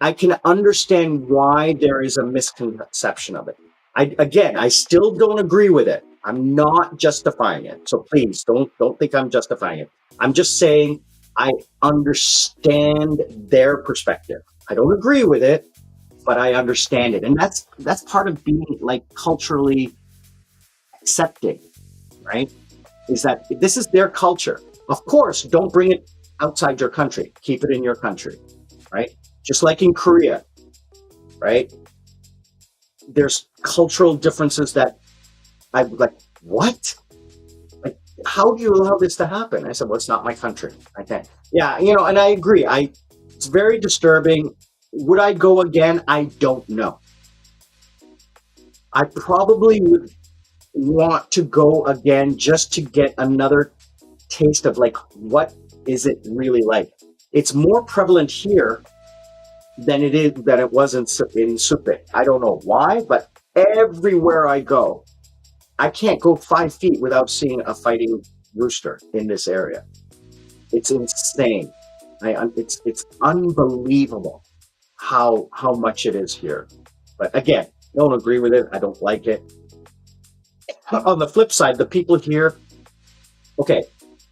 S1: I can understand why there is a misconception of it. I still don't agree with it. I'm not justifying it. So please don't think I'm justifying it. I'm just saying I understand their perspective. I don't agree with it, but I understand it. And that's part of being like culturally accepting, right? Is that this is their culture. Of course, don't bring it outside your country. Keep it in your country, right? Just like in Korea, right? There's cultural differences that I'm like, what? Like, how do you allow this to happen? I said, well, it's not my country. I can't. Yeah, and I agree. It's very disturbing. Would I go again? I don't know. I probably would want to go again just to get another taste of like, what is it really like? It's more prevalent here than it was in Supik. I don't know why, but everywhere I go, I can't go 5 feet without seeing a fighting rooster in this area. It's insane. It's unbelievable how much it is here. But again, don't agree with it. I don't like it. On the flip side, the people here, okay,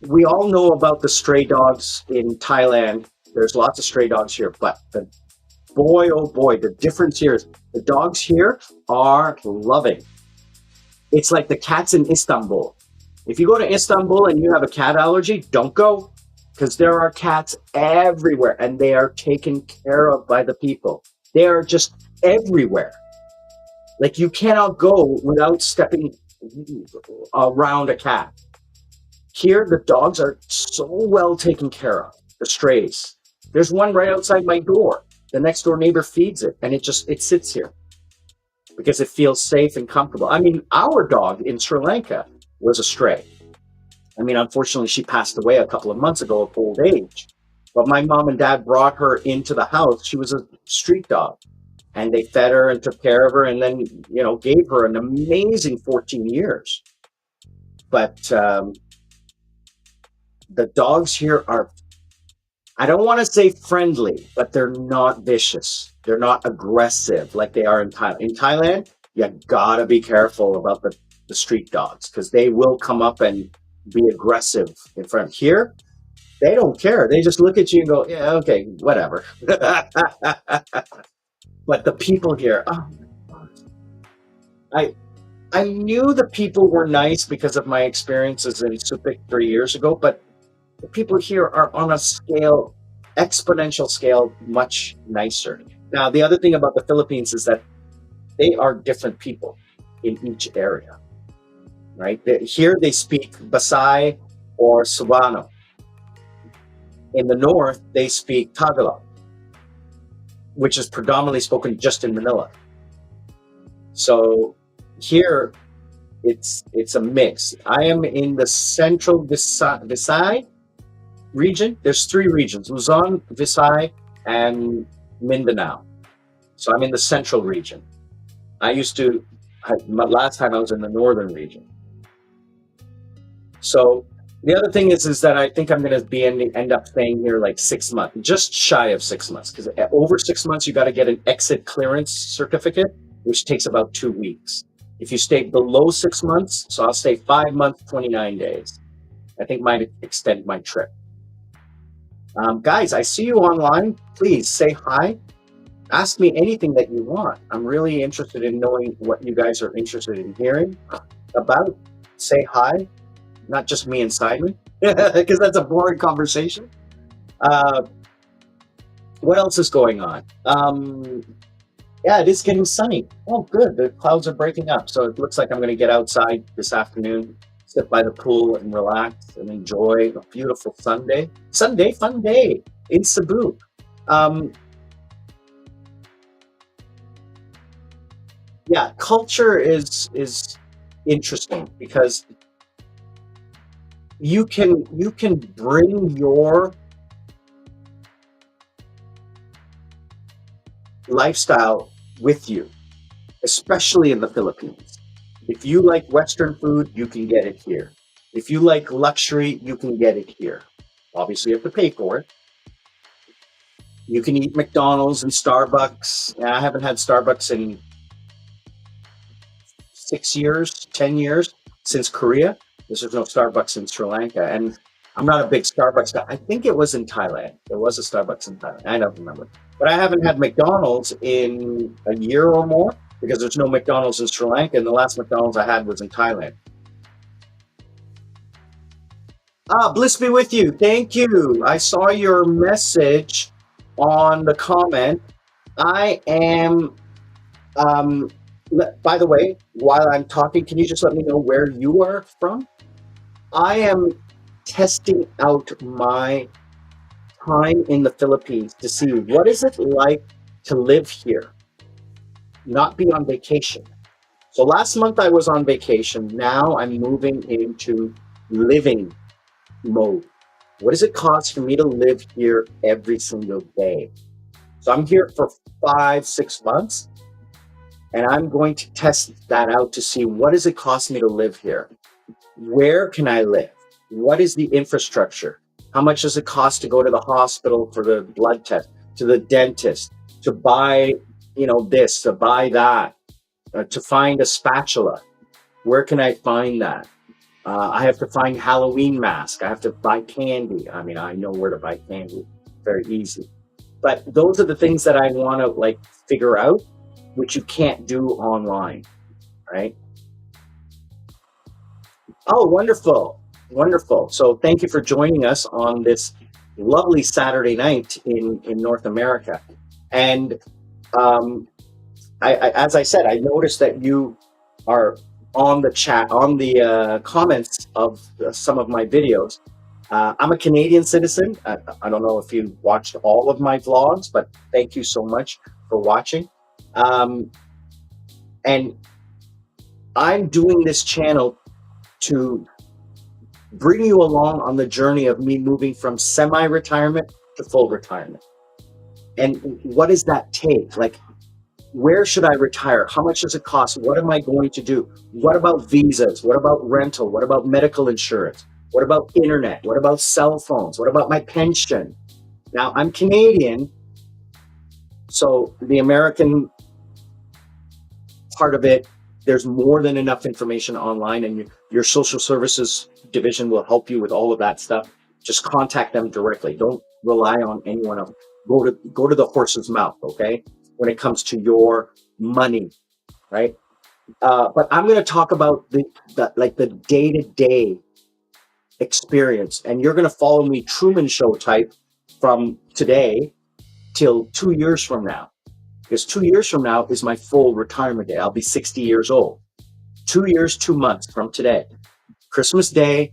S1: we all know about the stray dogs in Thailand. There's lots of stray dogs here, but boy, oh boy, the difference here is the dogs here are loving. It's like the cats in Istanbul. If you go to Istanbul and you have a cat allergy, don't go, because there are cats everywhere and they are taken care of by the people. They are just everywhere. Like, you cannot go without stepping around a cat. Here, the dogs are so well taken care of, the strays. There's one right outside my door. The next door neighbor feeds it, and it sits here because it feels safe and comfortable. I mean, our dog in Sri Lanka was a stray. I mean, unfortunately, she passed away a couple of months ago of old age. But my mom and dad brought her into the house. She was a street dog. And they fed her and took care of her and then, gave her an amazing 14 years. But the dogs here are, I don't want to say friendly, but they're not vicious. They're not aggressive like they are in Thailand. In Thailand, you gotta be careful about the street dogs because they will come up and be aggressive in front. Here, They don't care. They just look at you and go, yeah, okay, whatever. But the people here, oh, I I knew the people were nice because of my experiences in Subic 3 years ago, but the people here are on a scale, exponential scale, much nicer. Now, the other thing about the Philippines is that they are different people in each area, right? Here they speak Basay or Cebuano. In the north, they speak Tagalog, which is predominantly spoken just in Manila. So here it's a mix. I am in the central Visay region. There's three regions: Luzon, Visay, and Mindanao. So I'm in the central region. I used to. Last time I was in the northern region. So the other thing is that I think I'm going to be end up staying here like 6 months, just shy of 6 months, because over 6 months you got to get an exit clearance certificate, which takes about 2 weeks. If you stay below 6 months, so I'll stay 5 months, 29 days. I think might extend my trip. Guys, I see you online. Please say hi. Ask me anything that you want. I'm really interested in knowing what you guys are interested in hearing about. Say hi, not just me and Simon, because that's a boring conversation. Uh, what else is going on? Yeah, it is getting sunny. Oh, good. The clouds are breaking up. So it looks like I'm going to get outside this afternoon, sit by the pool and relax and enjoy a beautiful Sunday. Sunday, fun day in Cebu. Um, yeah, culture is interesting because you can bring your lifestyle with you, especially in the Philippines. If you like Western food, you can get it here. If you like luxury, you can get it here. Obviously, you have to pay for it. You can eat McDonald's and Starbucks. Yeah, I haven't had Starbucks in 6 years, 10 years since Korea. There's no Starbucks in Sri Lanka. And I'm not a big Starbucks guy. I think it was in Thailand. There was a Starbucks in Thailand. I don't remember. But I haven't had McDonald's in a year or more because there's no McDonald's in Sri Lanka. And the last McDonald's I had was in Thailand. Ah, bliss be with you. Thank you. I saw your message on the comment. I am, um, by the way, while I'm talking, can you just let me know where you are from? I am testing out my time in the Philippines to see what is it like to live here, not be on vacation. So last month I was on vacation. Now I'm moving into living mode. What does it cost for me to live here every single day? So I'm here for 5, 6 months, and I'm going to test that out to see what does it cost me to live here? Where can I live? What is the infrastructure? How much does it cost to go to the hospital for the blood test, to the dentist, to buy, this, to buy that, to find a spatula? Where can I find that? I have to find Halloween mask. I have to buy candy. I mean, I know where to buy candy. Very easy. But those are the things that I want to figure out, which you can't do online, right? Oh, wonderful. Wonderful. So thank you for joining us on this lovely Saturday night in North America. And as I said, I noticed that you are on the chat, on the comments of some of my videos. I'm a Canadian citizen. I don't know if you watched all of my vlogs, but thank you so much for watching. And I'm doing this channel to bring you along on the journey of me moving from semi-retirement to full retirement. And what does that take? Where should I retire? How much does it cost? What am I going to do? What about visas? What about rental? What about medical insurance? What about internet? What about cell phones? What about my pension? Now, I'm Canadian, so the American part of it, there's more than enough information online, and your social services division will help you with all of that stuff. Just contact them directly. Don't rely on anyone else. Go to the horse's mouth, okay? When it comes to your money, right? But I'm going to talk about the day to day experience, and you're going to follow me Truman Show type from today till 2 years from now, because 2 years from now is my full retirement day. I'll be 60 years old. 2 years, 2 months from today, Christmas Day,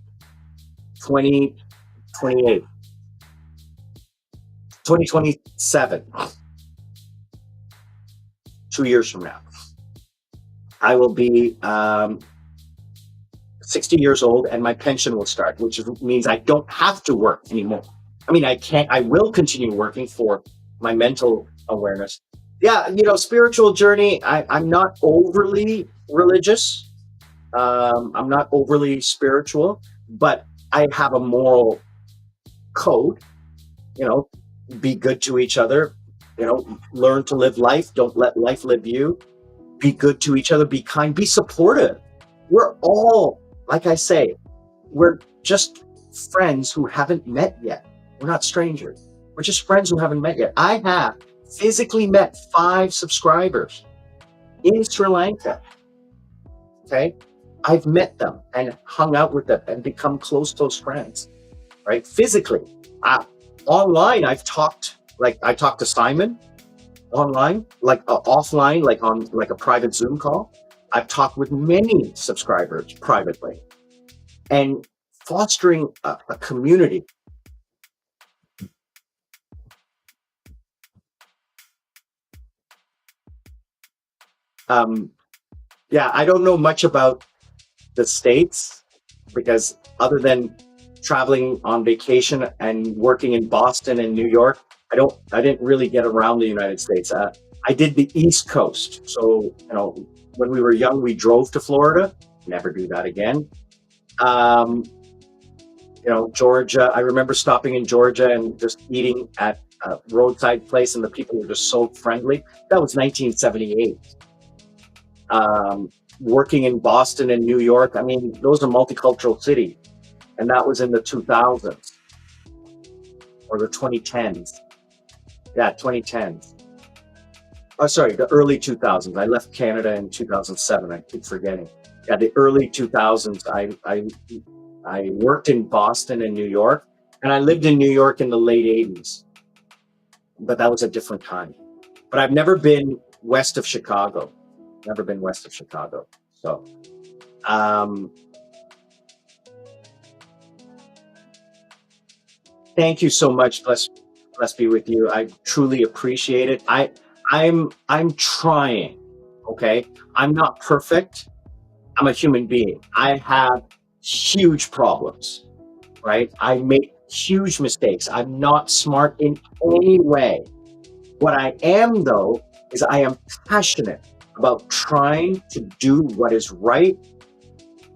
S1: 2028, 2027. 2 years from now, I will be 60 years old, and my pension will start, which means I don't have to work anymore. I mean, I will continue working for my mental awareness. Yeah, spiritual journey. I'm not overly religious. I'm not overly spiritual, but I have a moral code. You know, be good to each other. Learn to live life. Don't let life live you. Be good to each other. Be kind. Be supportive. We're all, like I say, we're just friends who haven't met yet. We're not strangers. We're just friends who haven't met yet. I have physically met 5 subscribers in Sri Lanka. Okay. I've met them and hung out with them and become close friends, right? Physically. Online, I talked to Simon online, offline, on a private Zoom call. I've talked with many subscribers privately, and fostering a community. Yeah, I don't know much about the States, because other than traveling on vacation and working in Boston and New York, I didn't really get around the United States. I did the East Coast. So, when we were young, we drove to Florida. Never do that again. Um, Georgia. I remember stopping in Georgia and just eating at a roadside place, and the people were just so friendly. That was 1978. Working in Boston and New York, I mean, those are multicultural cities, and that was in the 2000s or the 2010s. Yeah, 2010s. Oh, sorry, the early 2000s. I left Canada in 2007. I keep forgetting. Yeah, the early 2000s. I worked in Boston and New York, and I lived in New York in the late 80s. But that was a different time. But I've never been west of Chicago. Never been west of Chicago. So, um, thank you so much. Bless be with you. I truly appreciate it. I'm trying. Okay, I'm not perfect. I'm a human being. I have huge problems. Right? I make huge mistakes. I'm not smart in any way. What I am, though, is I am passionate about trying to do what is right,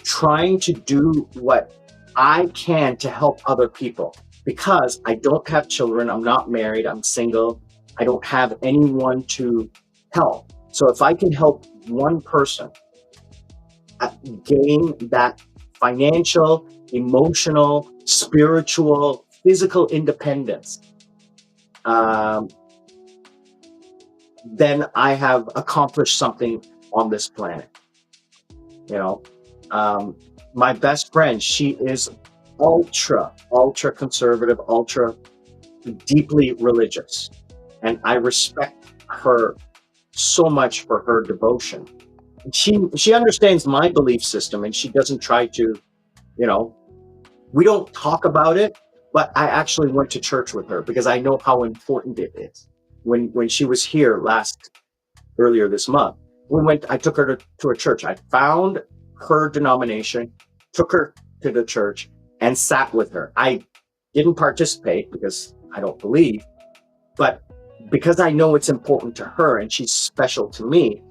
S1: trying to do what I can to help other people, because I don't have children. I'm not married. I'm single. I don't have anyone to help. So if I can help one person gain that financial, emotional, spiritual, physical independence, then I have accomplished something on this planet. You know, my best friend, she is ultra conservative, ultra deeply religious. And I respect her so much for her devotion. She understands my belief system, and she doesn't try to, you know, we don't talk about it, but I actually went to church with her because I know how important it is. When she was here earlier this month, I took her to a church. I found her denomination, took her to the church, and sat with her. I didn't participate because I don't believe, but because I know it's important to her and she's special to me,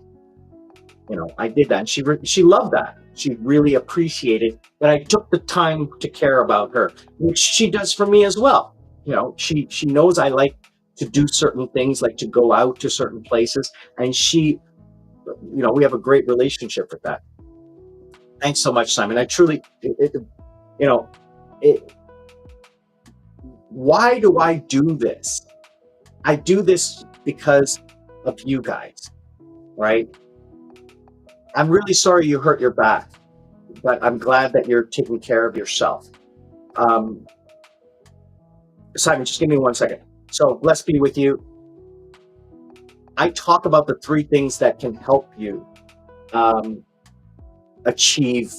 S1: I did that. And she loved that. She really appreciated that I took the time to care about her, which she does for me as well. She knows I like to do certain things, like to go out to certain places, and we have a great relationship with that. Thanks so much, Simon. I truly, it, it, Why do I do this? I do this because of you guys, right? I'm really sorry you hurt your back, but I'm glad that you're taking care of yourself. Um, Simon, just give me 1 second. So let's be with you. I talk about the three things that can help you um, achieve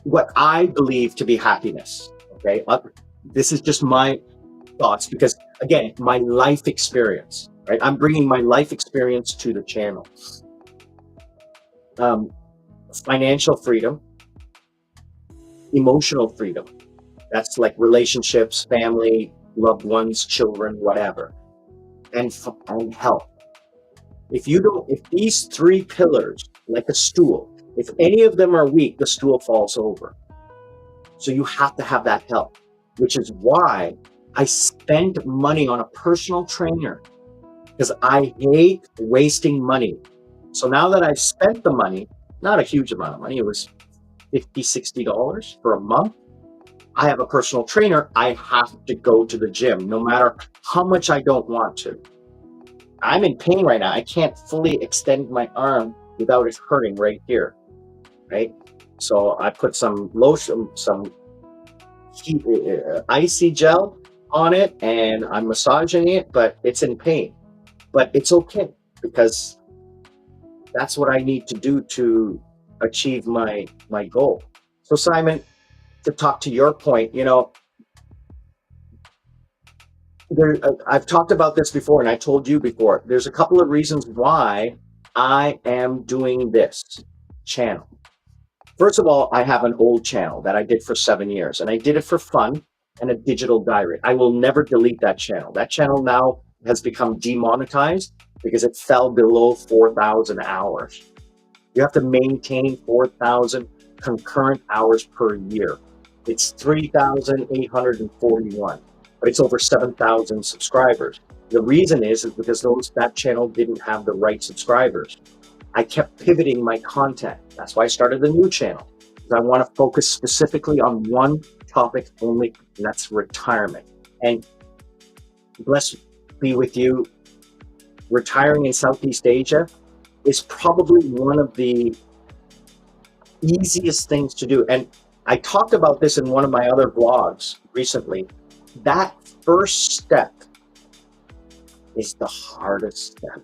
S1: what I believe to be happiness. Okay. This is just my thoughts because, again, my life experience, right? I'm bringing my life experience to the channel. Um, Financial freedom, emotional freedom. That's like relationships, family, loved ones, children, whatever, and health. If these three pillars, like a stool, if any of them are weak, the stool falls over. So you have to have that health, which is why I spend money on a personal trainer, because I hate wasting money. So now that I've spent the money, not a huge amount of money, it was $50, $60 for a month. I have a personal trainer. I have to go to the gym, no matter how much I don't want to. I'm in pain right now. I can't fully extend my arm without it hurting right here, right? So I put some lotion, some heat, icy gel on it, and I'm massaging it, but it's in pain. But it's okay because that's what I need to do to achieve my goal. So Simon, to talk to your point, I've talked about this before, and I told you before. There's a couple of reasons why I am doing this channel. First of all, I have an old channel that I did for 7 years, and I did it for fun and a digital diary. I will never delete that channel. That channel now has become demonetized because it fell below 4,000 hours. You have to maintain 4,000 concurrent hours per year. It's 3,841, but it's over 7,000 subscribers. The reason is because that channel didn't have the right subscribers. I kept pivoting my content. That's why I started a new channel. I want to focus specifically on one topic only, and that's retirement. And bless be with you, retiring in Southeast Asia is probably one of the easiest things to do. And I talked about this in one of my other vlogs recently. That first step is the hardest step.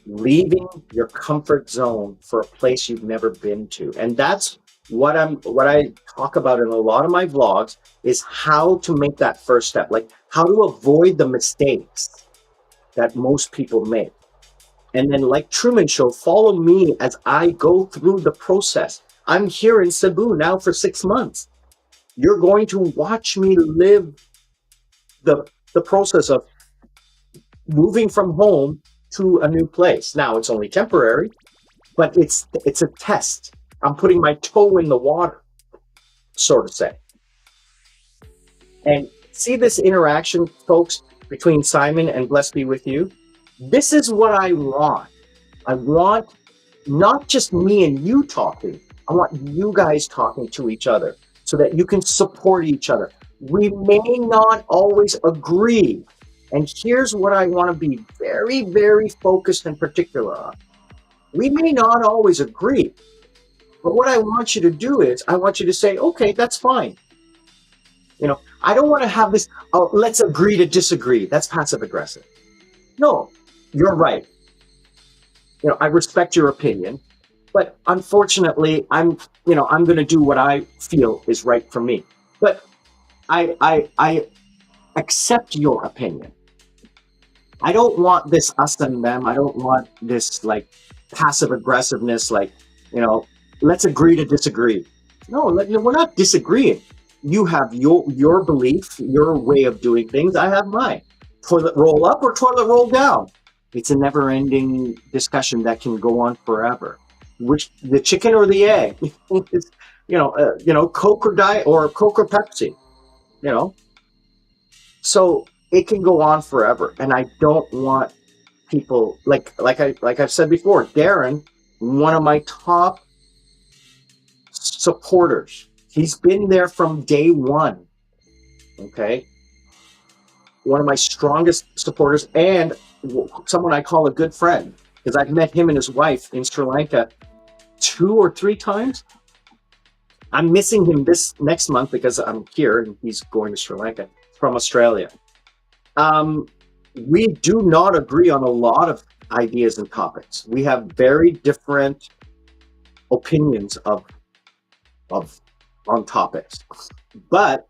S1: Leaving your comfort zone for a place you've never been to. And that's what I talk about in a lot of my vlogs, is how to make that first step, like how to avoid the mistakes that most people make. And then, like Truman Show, follow me as I go through the process. I'm here in Cebu now for 6 months. You're going to watch me live the process of moving from home to a new place. Now it's only temporary, but it's a test. I'm putting my toe in the water, so to say. And see this interaction, folks, between Simon and Blessed Be With You? This is what I want. I want not just me and you talking. I want you guys talking to each other so that you can support each other. We may not always agree. And here's what I want to be very, very focused and particular on. We may not always agree, but what I want you to do is I want you to say, okay, that's fine. I don't want to have this, oh, let's agree to disagree. That's passive aggressive. No, you're right. I respect your opinion, but unfortunately, I'm going to do what I feel is right for me. But I accept your opinion. I don't want this us and them. I don't want this like passive aggressiveness, like, let's agree to disagree. No, we're not disagreeing. You have your belief, your way of doing things. I have mine. Toilet roll up or toilet roll down. It's a never-ending discussion that can go on forever. Which, the chicken or the egg? Coke or Diet, or Coke or Pepsi. So it can go on forever, and I don't want people like I've said before. Darren, one of my top supporters. He's been there from day one. Okay. One of my strongest supporters and someone I call a good friend, because I've met him and his wife in Sri Lanka 2 or 3 times. I'm missing him this next month because I'm here and he's going to Sri Lanka from Australia. Um, we do not agree on a lot of ideas and topics. We have very different opinions of on topics, but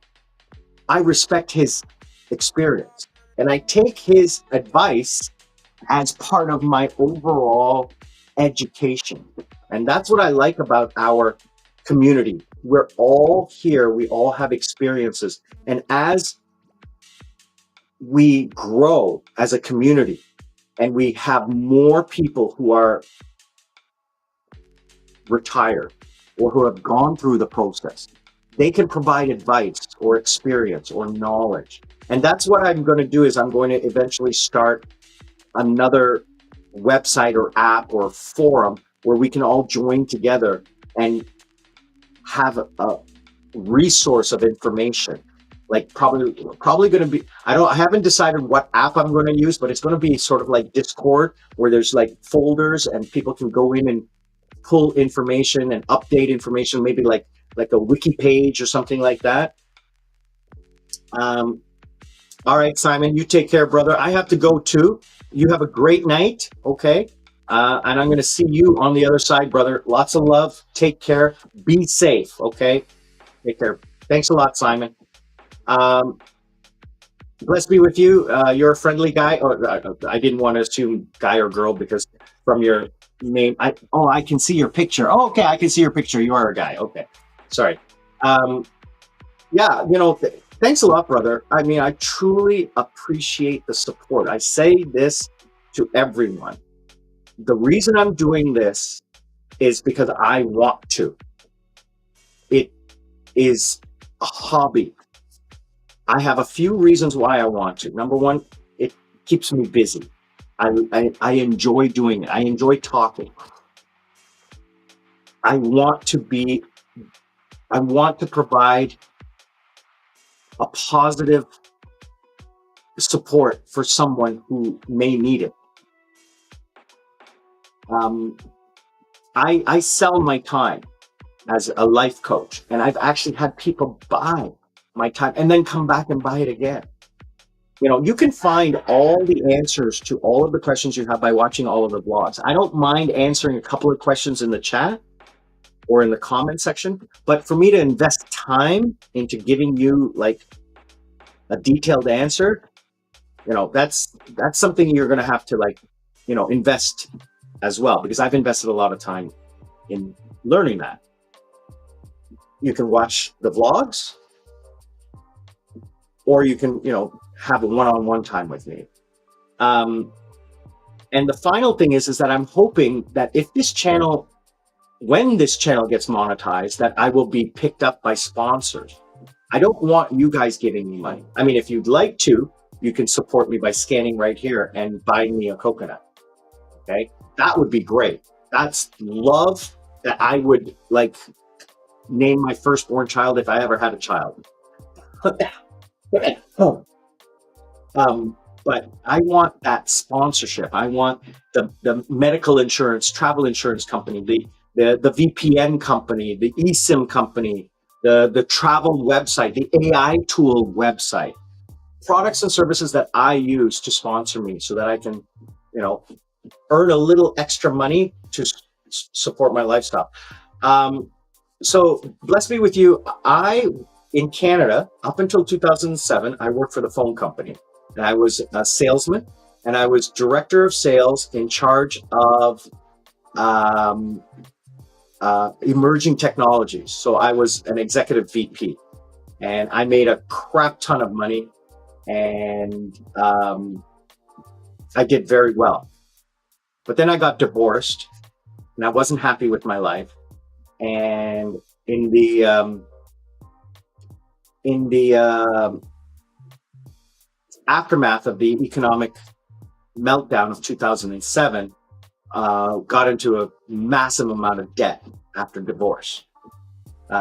S1: I respect his experience and I take his advice as part of my overall education. And that's what I like about our community. We're all here, we all have experiences. And as we grow as a community and we have more people who are retired or who have gone through the process, they can provide advice or experience or knowledge. And that's what I'm going to do is I'm going to eventually start another website or app or forum where we can all join together and have a resource of information. Like probably going to be, I haven't decided what app I'm going to use, but it's going to be sort of like Discord where there's like folders and people can go in and pull information and update information, maybe like a wiki page or something like that. All right, Simon, you take care, brother. I have to go too. You have a great night, okay? And I'm going to see you on the other side, brother. Lots of love. Take care. Be safe, okay? Take care. Thanks a lot, Simon. Bless be with you. You're a friendly guy. I didn't want to assume guy or girl because from your name, I can see your picture. Oh, okay, I can see your picture. You are a guy. Okay, sorry. Yeah, thanks a lot, brother. I mean, I truly appreciate the support. I say this to everyone. The reason I'm doing this is because I want to. It is a hobby. I have a few reasons why I want to. Number one, it keeps me busy. I enjoy doing it. I enjoy talking. I want to provide a positive support for someone who may need it. I sell my time as a life coach, and I've actually had people buy my time and then come back and buy it again. You can find all the answers to all of the questions you have by watching all of the vlogs. I don't mind answering a couple of questions in the chat or in the comment section, but for me to invest time into giving you like a detailed answer, that's something you're going to have to invest as well, because I've invested a lot of time in learning that. You can watch the vlogs, or you can, have a one-on-one time with me. And the final thing is that I'm hoping that when this channel gets monetized, that I will be picked up by sponsors. I don't want you guys giving me money. I mean, if you'd like to, you can support me by scanning right here and buying me a coconut. Okay, that would be great. That's love that I would name my firstborn child if I ever had a child. But I want that sponsorship. I want the medical insurance, travel insurance company, the VPN company, the eSIM company, the travel website, the AI tool website, products and services that I use to sponsor me so that I can, earn a little extra money to support my lifestyle. So bless me with you. In Canada, up until 2007, I worked for the phone company. And I was a salesman, and I was director of sales in charge of emerging technologies. So I was an executive VP, and I made a crap ton of money, and I did very well. But then I got divorced, and I wasn't happy with my life. And in the aftermath of the economic meltdown of 2007, got into a massive amount of debt after divorce.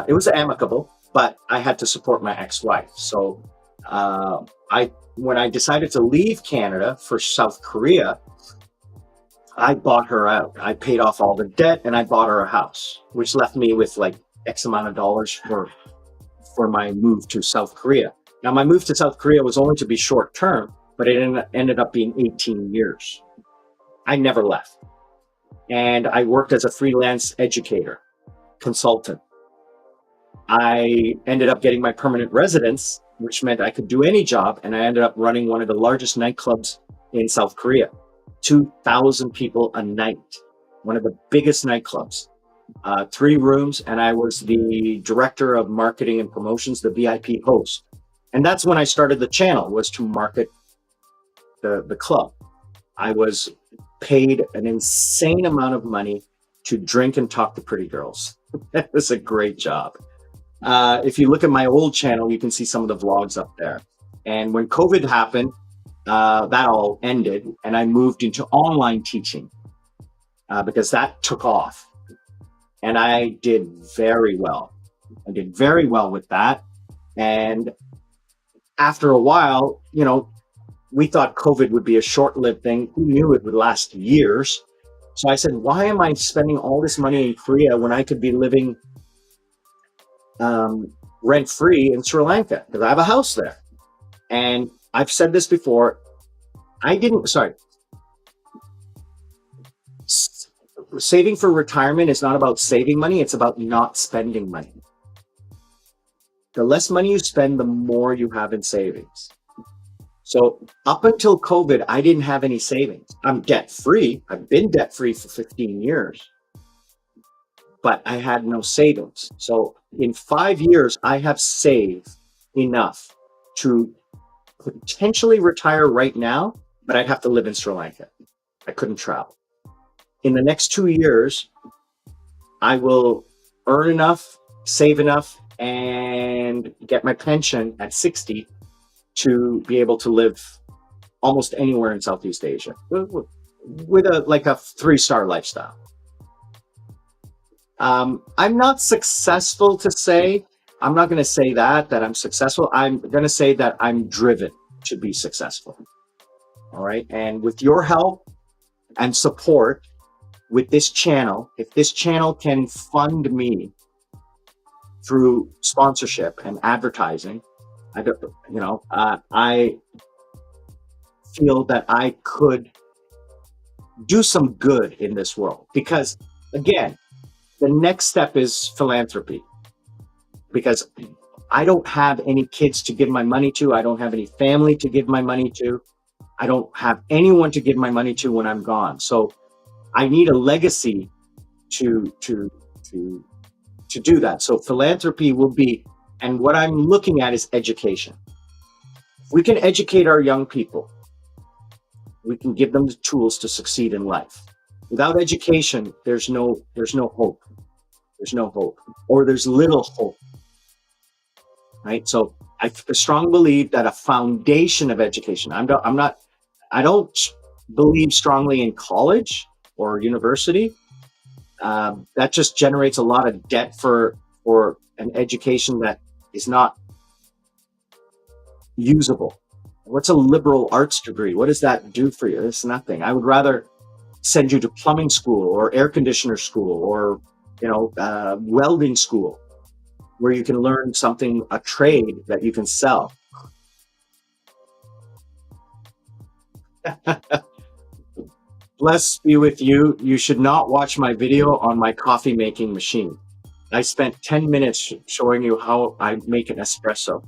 S1: It was amicable, but I had to support my ex-wife. So Uh, when I decided to leave Canada for South Korea, I bought her out. I paid off all the debt and I bought her a house, which left me with like X amount of dollars for my move to South Korea. Now, my move to South Korea was only to be short term, but it ended up being 18 years. I never left. And I worked as a freelance educator, consultant. I ended up getting my permanent residence, which meant I could do any job. And I ended up running one of the largest nightclubs in South Korea, 2,000 people a night, one of the biggest nightclubs, 3 rooms. And I was the director of marketing and promotions, the VIP host. And that's when I started the channel, was to market the club. I was paid an insane amount of money to drink and talk to pretty girls. That was a great job. If you look at my old channel, you can see some of the vlogs up there. And when COVID happened, that all ended, and I moved into online teaching because that took off. And I did very well. I did very well with that. And after a while, we thought COVID would be a short-lived thing. Who knew it would last years? So I said, why am I spending all this money in Korea when I could be living rent-free in Sri Lanka? Because I have a house there. And I've said this before. Saving for retirement is not about saving money. It's about not spending money. The less money you spend, the more you have in savings. So up until COVID, I didn't have any savings. I'm debt-free. I've been debt-free for 15 years, but I had no savings. So in 5 years, I have saved enough to potentially retire right now, but I'd have to live in Sri Lanka. I couldn't travel. In the next 2 years, I will earn enough, save enough, and get my pension at 60 to be able to live almost anywhere in Southeast Asia with a 3-star lifestyle. I'm not successful to say. I'm not going to say that I'm successful. I'm going to say that I'm driven to be successful. All right. And with your help and support with this channel, if this channel can fund me through sponsorship and advertising, I feel that I could do some good in this world. Because again, the next step is philanthropy. Because I don't have any kids to give my money to. I don't have any family to give my money to. I don't have anyone to give my money to when I'm gone. So I need a legacy to do that. So philanthropy will be, and what I'm looking at is education. If we can educate our young people, we can give them the tools to succeed in life. Without education, there's no hope. There's no hope, or there's little hope. Right? So I strongly believe that a foundation of education. I don't believe strongly in college or university. That just generates a lot of debt for an education that is not usable. What's a liberal arts degree? What does that do for you? It's nothing. I would rather send you to plumbing school or air conditioner school or welding school, where you can learn something, a trade that you can sell. Bless be with you. You should not watch my video on my coffee making machine. I spent 10 minutes showing you how I make an espresso.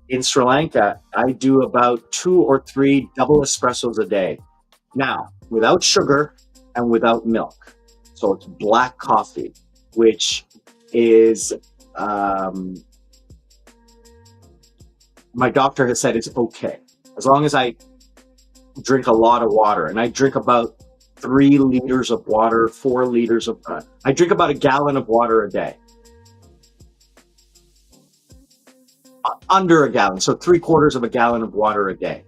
S1: In Sri Lanka, I do about 2 or 3 double espressos a day. Now, without sugar and without milk. So it's black coffee, which is, my doctor has said it's okay. As long as I drink a lot of water, and I drink about 3 liters of water, 4 liters of, I drink about a gallon of water a day. Under a gallon, so 3/4 of a gallon of water a day.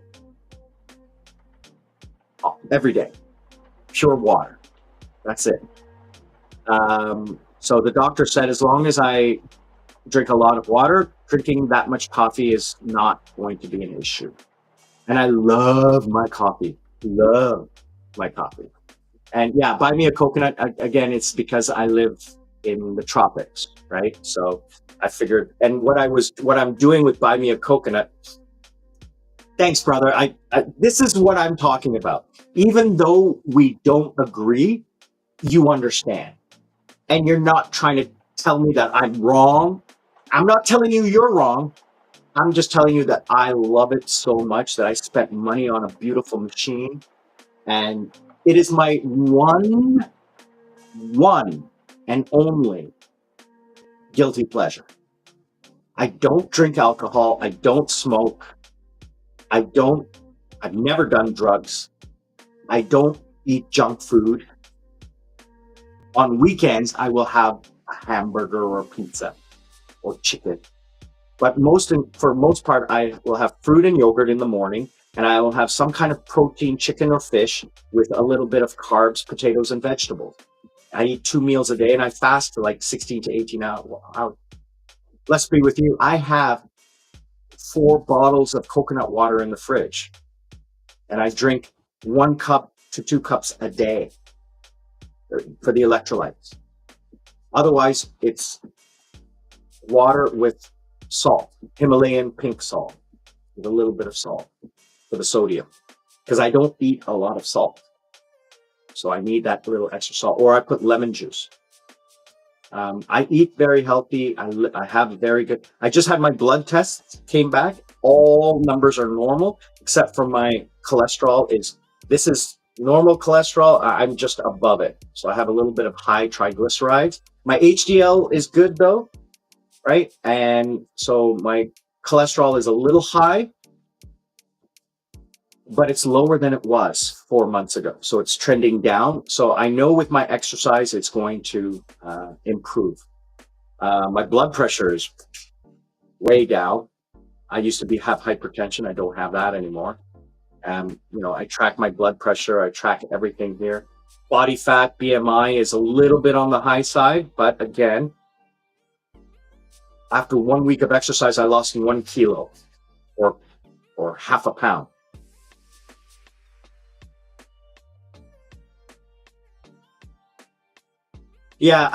S1: Every day. Pure water. That's it. So the doctor said, as long as I drink a lot of water, drinking that much coffee is not going to be an issue. And I love my coffee. Love my coffee. And yeah, buy me a coconut. Again, it's because I live in the tropics, right? So I figured, and what I'm doing with buy me a coconut. Thanks, brother. This is what I'm talking about. Even though we don't agree, you understand, and you're not trying to tell me that I'm wrong. I'm not telling you you're wrong. I'm just telling you that I love it so much that I spent money on a beautiful machine, and it is my one and only guilty pleasure. I don't drink alcohol. I don't smoke. I don't, I've never done drugs. I don't eat junk food. On weekends, I will have a hamburger or a pizza or chicken. But for most part, I will have fruit and yogurt in the morning, and I will have some kind of protein, chicken or fish, with a little bit of carbs, potatoes, and vegetables. I eat 2 meals a day, and I fast for like 16 to 18 hours. Let's be with you. I have 4 bottles of coconut water in the fridge, and I drink 1 cup to 2 cups a day for the electrolytes. Otherwise, it's water with salt, Himalayan pink salt, with a little bit of salt for the sodium, because I don't eat a lot of salt. So I need that little extra salt, or I put lemon juice. I eat very healthy. I have very good. I just had my blood tests, came back. All numbers are normal, except for my cholesterol this is normal cholesterol. I'm just above it. So I have a little bit of high triglycerides. My HDL is good though, right? And so my cholesterol is a little high, but it's lower than it was 4 months ago. So it's trending down. So I know with my exercise, it's going to improve. My blood pressure is way down. I used to have hypertension. I don't have that anymore. I track my blood pressure. I track everything here. Body fat, BMI is a little bit on the high side, but again, after 1 week of exercise, I lost 1 kilo or half a pound. Yeah,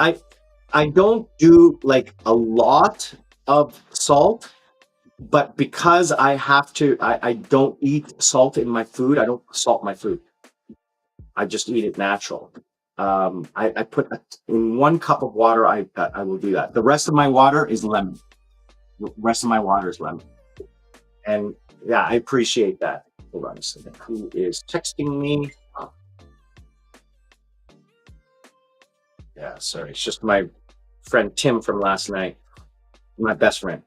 S1: I don't do like a lot of salt, but because I don't eat salt in my food. I don't salt my food. I just eat it natural. I put in 1 cup of water. I will do that. The rest of my water is lemon. The rest of my water is lemon. And yeah, I appreciate that. Hold on a second. Who is texting me? Oh, yeah, sorry. It's just my friend Tim from last night. My best friend.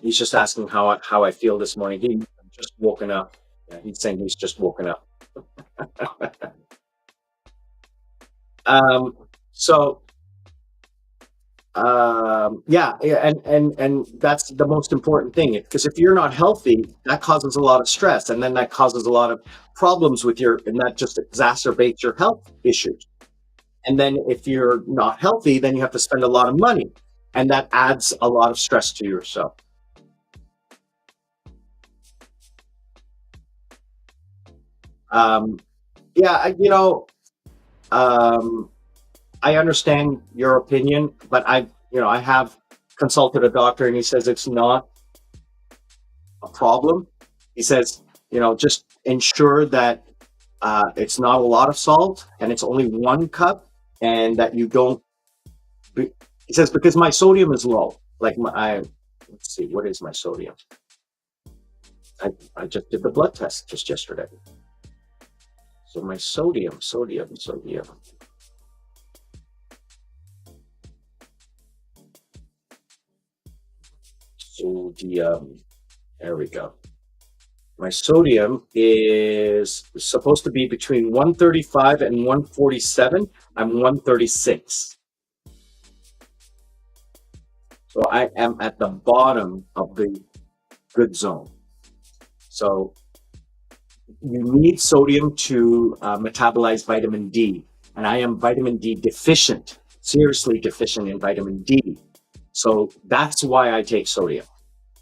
S1: He's just asking how I feel this morning. He just woken up. Yeah, he's saying he's just woken up. Um, so yeah, and that's the most important thing, because if you're not healthy, that causes a lot of stress, and then that causes a lot of problems and that just exacerbates your health issues. And then if you're not healthy, then you have to spend a lot of money, and that adds a lot of stress to yourself. Um, yeah, um, I understand your opinion, but I have consulted a doctor, and he says it's not a problem. He says, just ensure that it's not a lot of salt, and it's only 1 cup, and that you don't. He says because my sodium is low. Let's see, what is my sodium? I just did the blood test just yesterday. So my sodium. Sodium. There we go. My sodium is supposed to be between 135 and 147. I'm 136. So I am at the bottom of the good zone. So you need sodium to metabolize vitamin D, and I am vitamin D deficient, seriously deficient in vitamin D. So that's why I take sodium,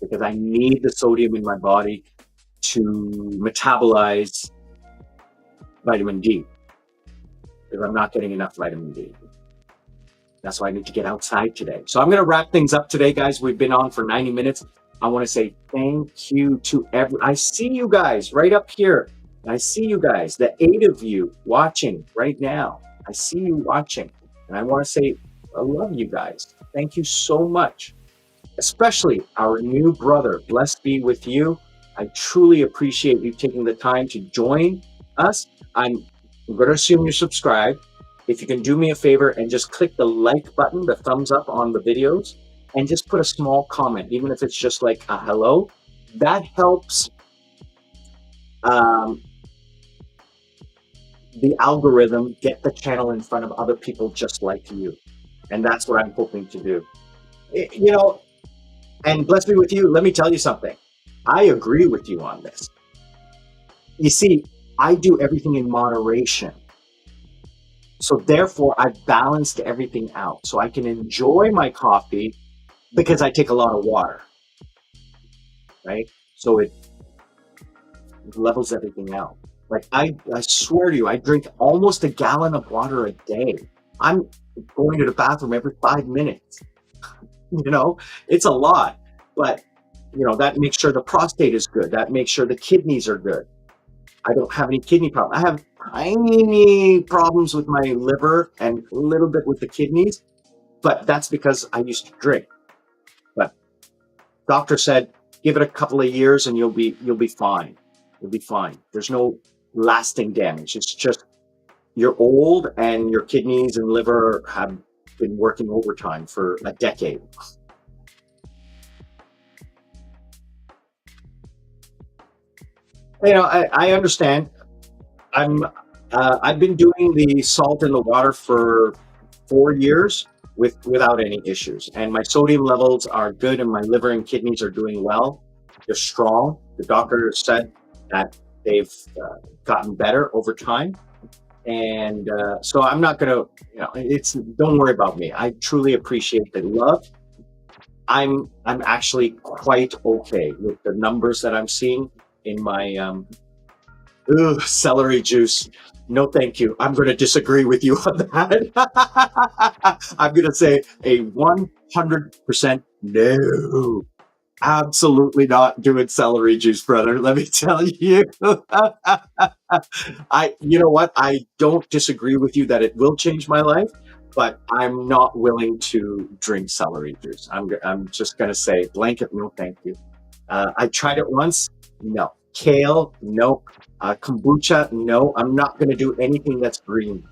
S1: because I need the sodium in my body to metabolize vitamin D, because I'm not getting enough vitamin D. That's why I need to get outside today. So I'm going to wrap things up today, guys. We've been on for 90 minutes. I want to say thank you to I see you guys right up here. I see you guys, the 8 of you watching right now. I see you watching. And I want to say I love you guys. Thank you so much. Especially our new brother. Blessed be with you. I truly appreciate you taking the time to join us. I'm going to assume you're subscribed. If you can do me a favor and just click the like button, the thumbs up on the videos, and just put a small comment, even if it's just like a hello, that helps the algorithm get the channel in front of other people just like you. And that's what I'm hoping to do. You know, and bless me with you, let me tell you something. I agree with you on this. You see, I do everything in moderation. So therefore, I've balanced everything out. So I can enjoy my coffee because I take a lot of water, right? So it levels everything out. Like I swear to you, I drink almost a gallon of water a day. I'm going to the bathroom every 5 minutes. You know, it's a lot, but you know, that makes sure the prostate is good. That makes sure the kidneys are good. I don't have any kidney problems. I have tiny problems with my liver and a little bit with the kidneys, but that's because I used to drink. But doctor said, give it a couple of years and you'll be fine. You'll be fine. There's no lasting damage. It's just you're old and your kidneys and liver have been working overtime for a decade. You know, I understand. I've been doing the salt in the water for 4 years without any issues, and my sodium levels are good, and my liver and kidneys are doing well. They're strong. The doctor said that they've gotten better over time, and so I'm not gonna, you know, don't worry about me. I truly appreciate the love. I'm actually quite okay with the numbers that I'm seeing in my celery juice. No, thank you. I'm going to disagree with you on that. I'm going to say a 100% no. Absolutely not doing celery juice, brother. Let me tell you. You know what? I don't disagree with you that it will change my life, but I'm not willing to drink celery juice. I'm just going to say blanket no, thank you. I tried it once. No. Kale, no. Kombucha, no. I'm not going to do anything that's green.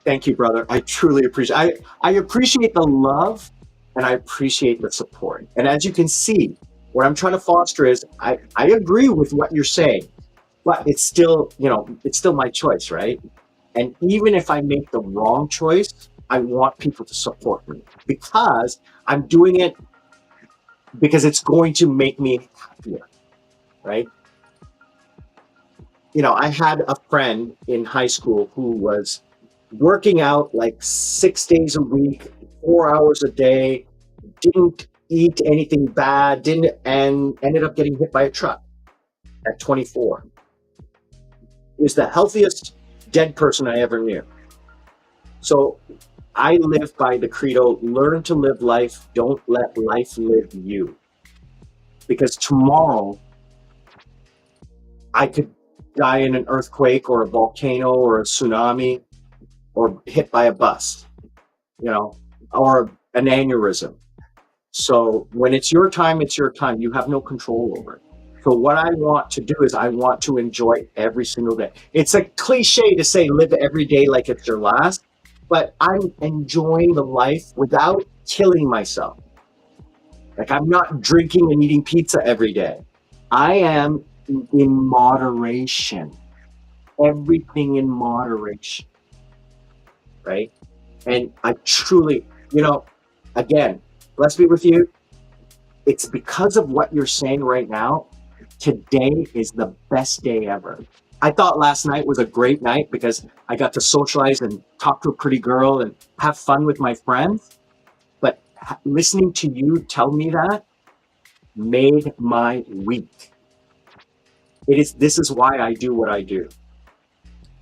S1: Thank you, brother. I truly appreciate. I appreciate the love, and I appreciate the support. And as you can see, what I'm trying to foster is I agree with what you're saying, but it's still, you know, it's still my choice, right? And even if I make the wrong choice, I want people to support me because I'm doing it because it's going to make me happier, right? You know, I had a friend in high school who was working out like 6 days a week, 4 hours a day, didn't eat anything bad, and ended up getting hit by a truck at 24. He was the healthiest dead person I ever knew. So I live by the credo, learn to live life, don't let life live you. Because tomorrow I could die in an earthquake or a volcano or a tsunami or hit by a bus, you know, or an aneurysm. So when it's your time, it's your time. You have no control over it. So what I want to do is I want to enjoy every single day. It's a cliche to say live every day like it's your last, but I'm enjoying the life without killing myself. Like I'm not drinking and eating pizza every day. I am in moderation. Everything in moderation, right? And I truly, you know, again, blessed be with you. It's because of what you're saying right now. Today is the best day ever. I thought last night was a great night because I got to socialize and talk to a pretty girl and have fun with my friends. But listening to you tell me that made my week. This is why I do what I do.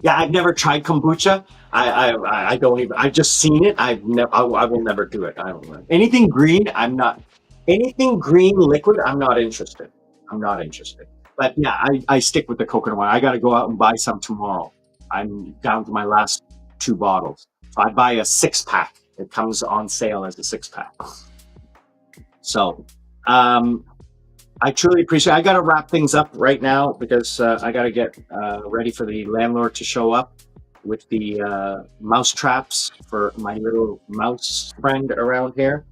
S1: Yeah, I've never tried kombucha. I don't even. I've just seen it. I will never do it. I don't know. Anything green. I'm not. Anything green liquid. I'm not interested. I'm not interested. But yeah, I stick with the coconut one. I got to go out and buy some tomorrow. I'm down to my last 2 bottles. So I buy a 6-pack. It comes on sale as a 6-pack. So, I truly appreciate it. I got to wrap things up right now because I got to get ready for the landlord to show up with the mouse traps for my little mouse friend around here.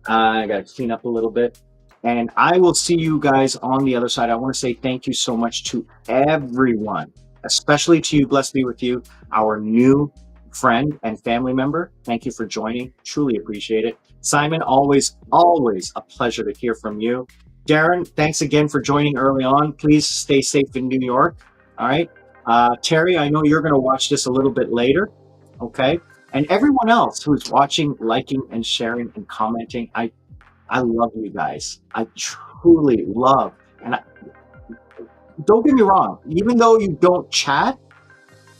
S1: I got to clean up a little bit. And I will see you guys on the other side. I want to say thank you so much to everyone, especially to you, blessed be with you, our new friend and family member. Thank you for joining. Truly appreciate it. Simon, always a pleasure to hear from you. Darren, thanks again for joining early on. Please stay safe in New York. All right. Terry, I know you're going to watch this a little bit later. Okay. And everyone else who's watching, liking, and sharing and commenting, I love you guys. I truly love. And don't get me wrong, even though you don't chat,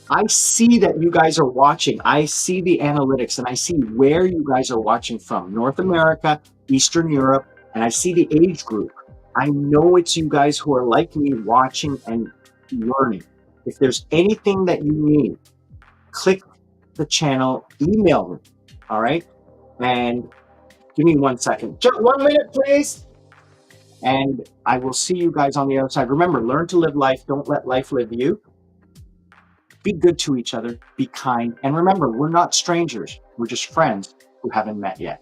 S1: I see that you guys are watching. I see the analytics and I see where you guys are watching from. North America, Eastern Europe, and I see the age group. I know it's you guys who are like me watching and learning. If there's anything that you need, click the channel, email me. All right. And give me 1 second. Just 1 minute, please. And I will see you guys on the other side. Remember, learn to live life. Don't let life live you. Be good to each other. Be kind. And remember, we're not strangers. We're just friends who haven't met yet.